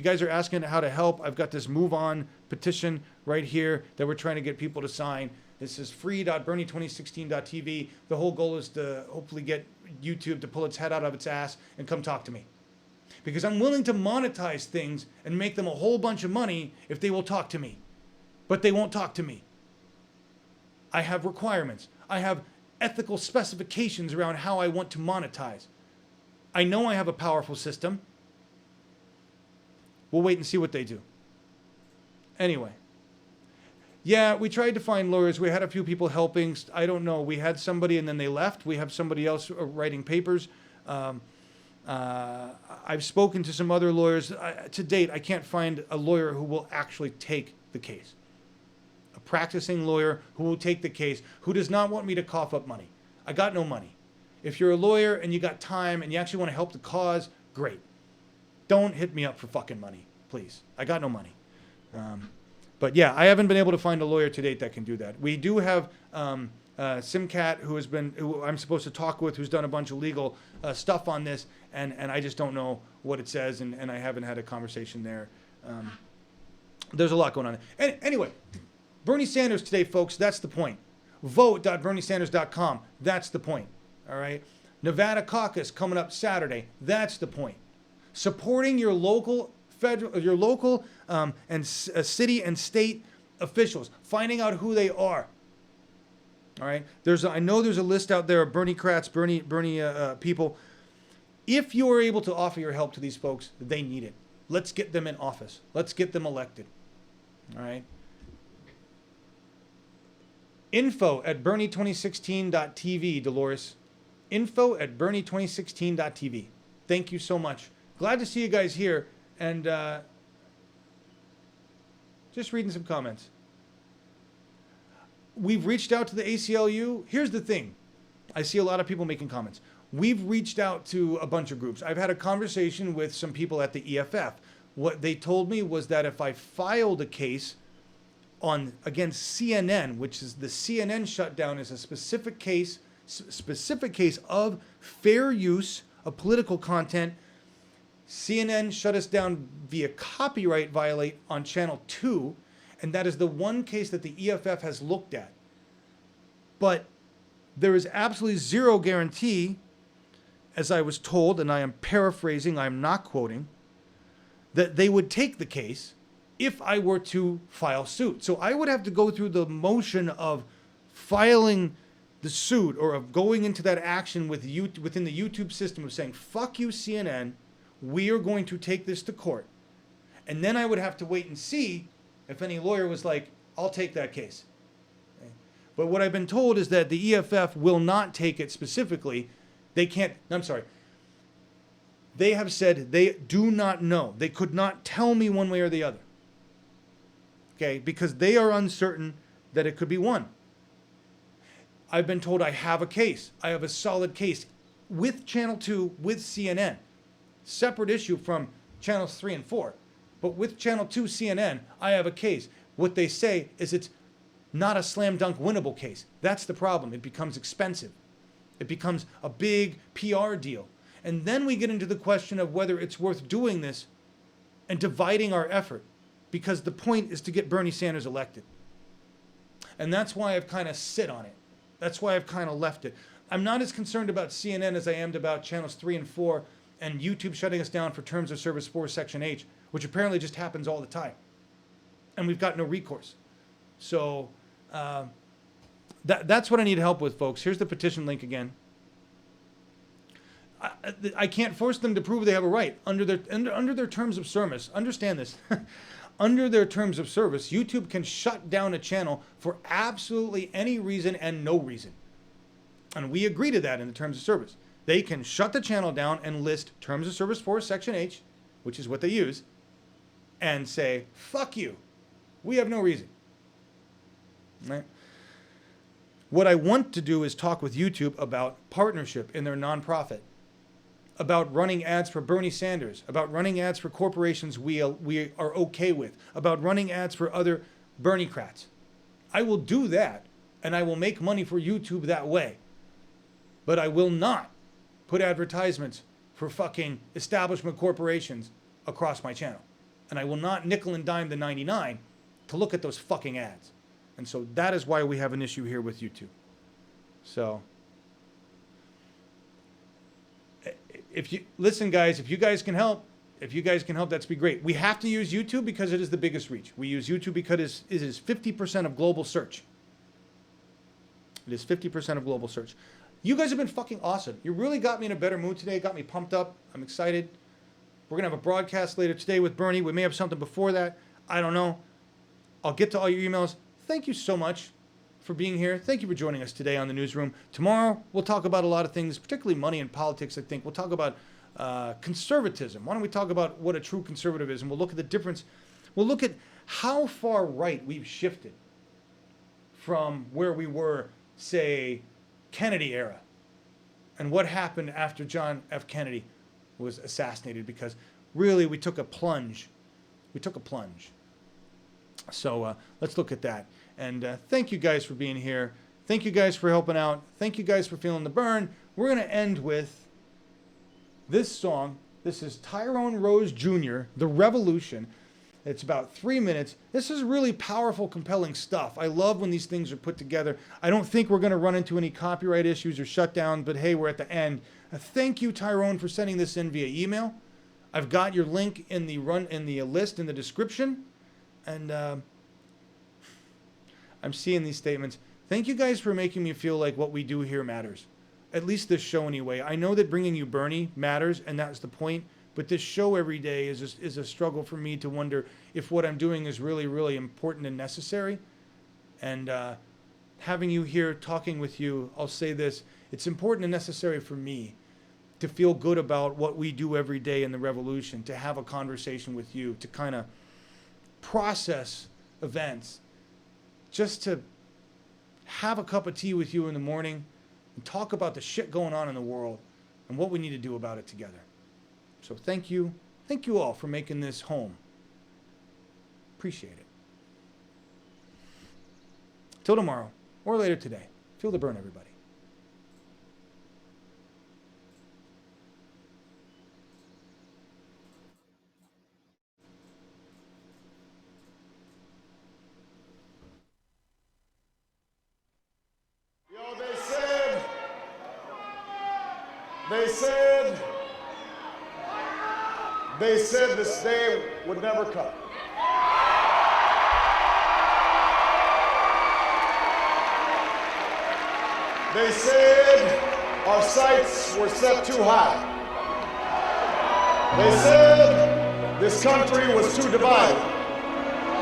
A: guys are asking how to help. I've got this Move On petition right here that we're trying to get people to sign. This is free.bernie2016.tv. The whole goal is to hopefully get YouTube to pull its head out of its ass and come talk to me. Because I'm willing to monetize things and make them a whole bunch of money if they will talk to me. But they won't talk to me. I have requirements. I have ethical specifications around how I want to monetize. I know I have a powerful system. We'll wait and see what they do. Anyway. Yeah, we tried to find lawyers. We had a few people helping. I don't know. We had somebody and then they left. We have somebody else writing papers. I've spoken to some other lawyers. To date, I can't find a lawyer who will actually take the case. A practicing lawyer who will take the case, who does not want me to cough up money. I got no money. If you're a lawyer and you got time and you actually want to help the cause, great. Don't hit me up for fucking money, please. I got no money. But yeah, I haven't been able to find a lawyer to date that can do that. We do have Simcat, who I'm supposed to talk with, who's done a bunch of legal stuff on this, and I just don't know what it says, and I haven't had a conversation there. There's a lot going on. Anyway, Bernie Sanders today, folks, that's the point. Vote.berniesanders.com, that's the point. All right? Nevada caucus coming up Saturday, that's the point. Supporting your local and city and state officials, finding out who they are. All right. I know there's a list out there of Bernie-crats, Bernie people. If you are able to offer your help to these folks, they need it. Let's get them in office. Let's get them elected. All right. info@bernie2016.tv, Dolores. info@bernie2016.tv. Thank you so much. Glad to see you guys here. And just reading some comments. We've reached out to the ACLU. Here's the thing. I see a lot of people making comments. We've reached out to a bunch of groups. I've had a conversation with some people at the EFF. What they told me was that if I filed a case against CNN, which is the CNN shutdown is a specific case of fair use of political content. CNN shut us down via copyright violate on Channel 2, and that is the one case that the EFF has looked at. But there is absolutely zero guarantee, as I was told, and I am paraphrasing, I am not quoting, that they would take the case if I were to file suit. So I would have to go through the motion of filing the suit or of going into that action within the YouTube system of saying, fuck you, CNN, we are going to take this to court. And then I would have to wait and see if any lawyer was like, I'll take that case. Okay. But what I've been told is that the EFF will not take it specifically. They can't, I'm sorry. They have said they do not know. They could not tell me one way or the other. Okay, because they are uncertain that it could be won. I've been told I have a case. I have a solid case with Channel 2, with CNN. Separate issue from Channels 3 and 4. But with Channel 2 CNN, I have a case. What they say is it's not a slam dunk winnable case. That's the problem. It becomes expensive. It becomes a big PR deal. And then we get into the question of whether it's worth doing this and dividing our effort, because the point is to get Bernie Sanders elected. And that's why I've kind of sit on it. That's why I've kind of left it. I'm not as concerned about CNN as I am about Channels 3 and 4 and YouTube shutting us down for terms of service 4 Section H, which apparently just happens all the time. And we've got no recourse. So that's what I need help with, folks. Here's the petition link again. I can't force them to prove they have a right under their terms of service. Understand this. Under their terms of service, YouTube can shut down a channel for absolutely any reason and no reason. And we agree to that in the terms of service. They can shut the channel down and list terms of service 4 Section H, which is what they use, and say, fuck you. We have no reason. Right? What I want to do is talk with YouTube about partnership in their nonprofit, about running ads for Bernie Sanders, about running ads for corporations we are okay with, about running ads for other Bernie-crats. I will do that, and I will make money for YouTube that way. But I will not put advertisements for fucking establishment corporations across my channel. And I will not nickel and dime the 99 to look at those fucking ads. And so that is why we have an issue here with YouTube. So if you listen, guys, if you guys can help, that's be great. We have to use YouTube because it is the biggest reach. We use YouTube because it is 50% of global search. It is 50% of global search. You guys have been fucking awesome. You really got me in a better mood today. Got me pumped up. I'm excited. We're going to have a broadcast later today with Bernie. We may have something before that. I don't know. I'll get to all your emails. Thank you so much for being here. Thank you for joining us today on the Newsroom. Tomorrow, we'll talk about a lot of things, particularly money and politics, I think. We'll talk about conservatism. Why don't we talk about what a true conservative is, and we'll look at the difference. We'll look at how far right we've shifted from where we were, say, Kennedy era, and what happened after John F. Kennedy was assassinated, because really we took a plunge. So let's look at that. And thank you guys for being here. Thank you guys for helping out. Thank you guys for feeling the burn. We're going to end with this song. This is Tyrone Rose Jr., The Revolution. It's about 3 minutes. This is really powerful, compelling stuff. I love when these things are put together. I don't think we're going to run into any copyright issues or shutdowns, but hey, we're at the end. Thank you, Tyrone, for sending this in via email. I've got your link in the list in the description, and I'm seeing these statements. Thank you guys for making me feel like what we do here matters. At least this show anyway. I know that bringing you Bernie matters, and that's the point. But this show every day is a struggle for me to wonder if what I'm doing is really, really important and necessary. And having you here, talking with you, I'll say this. It's important and necessary for me to feel good about what we do every day in the revolution, to have a conversation with you, to kind of process events, just to have a cup of tea with you in the morning and talk about the shit going on in the world and what we need to do about it together. So thank you all for making this home. Appreciate it. Till tomorrow, or later today. Feel the burn, everybody.
D: Yo, they said this day would never come. They said our sights were set too high. They said this country was too divided,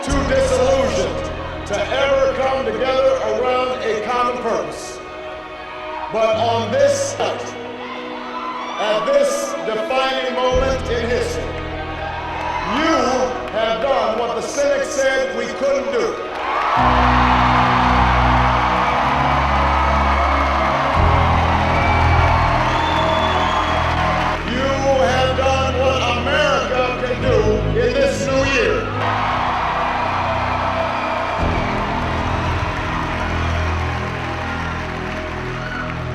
D: too disillusioned to ever come together around a common purpose. But on this night, at this defining moment in history, you have done what the cynics said we couldn't do. You have done what America can do in this new year.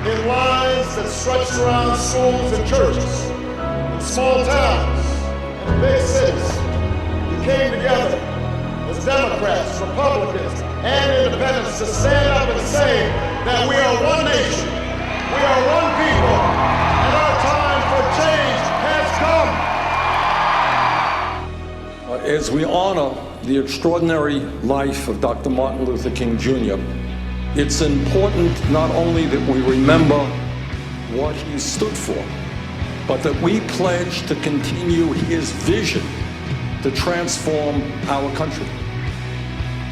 D: In lines that stretched around schools and churches, in small towns and in big cities, you came together as Democrats, Republicans, and independents to stand up and say that we are one nation, we are one people, and our time for change has
E: As we honor the extraordinary life of Dr. Martin Luther King Jr., it's important not only that we remember what he stood for, but that we pledge to continue his vision to transform our country.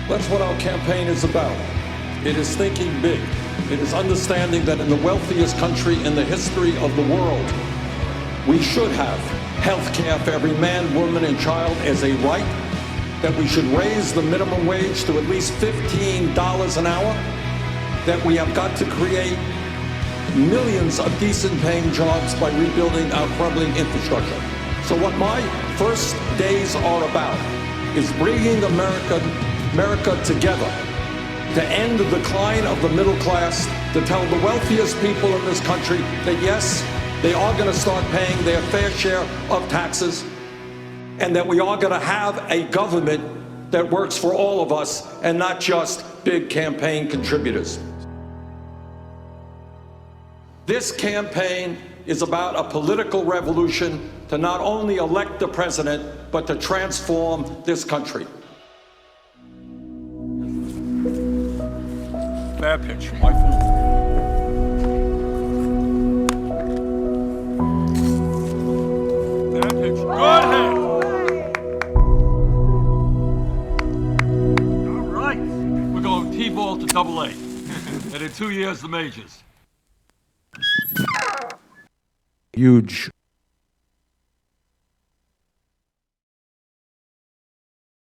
E: That's what our campaign is about. It is thinking big. It is understanding that in the wealthiest country in the history of the world, we should have health care for every man, woman, and child as a right, that we should raise the minimum wage to at least $15 an hour, that we have got to create millions of decent paying jobs by rebuilding our crumbling infrastructure. So what my first days are about is bringing America together to end the decline of the middle class, to tell the wealthiest people in this country that yes, they are going to start paying their fair share of taxes, and that we are going to have a government that works for all of us and not just big campaign contributors. This campaign is about a political revolution to not only elect the president, but to transform this country.
F: Bad pitch, my fault. Bad pitch. Go ahead. All right. We're going T-ball to AA. And in 2 years, the majors.
G: Huge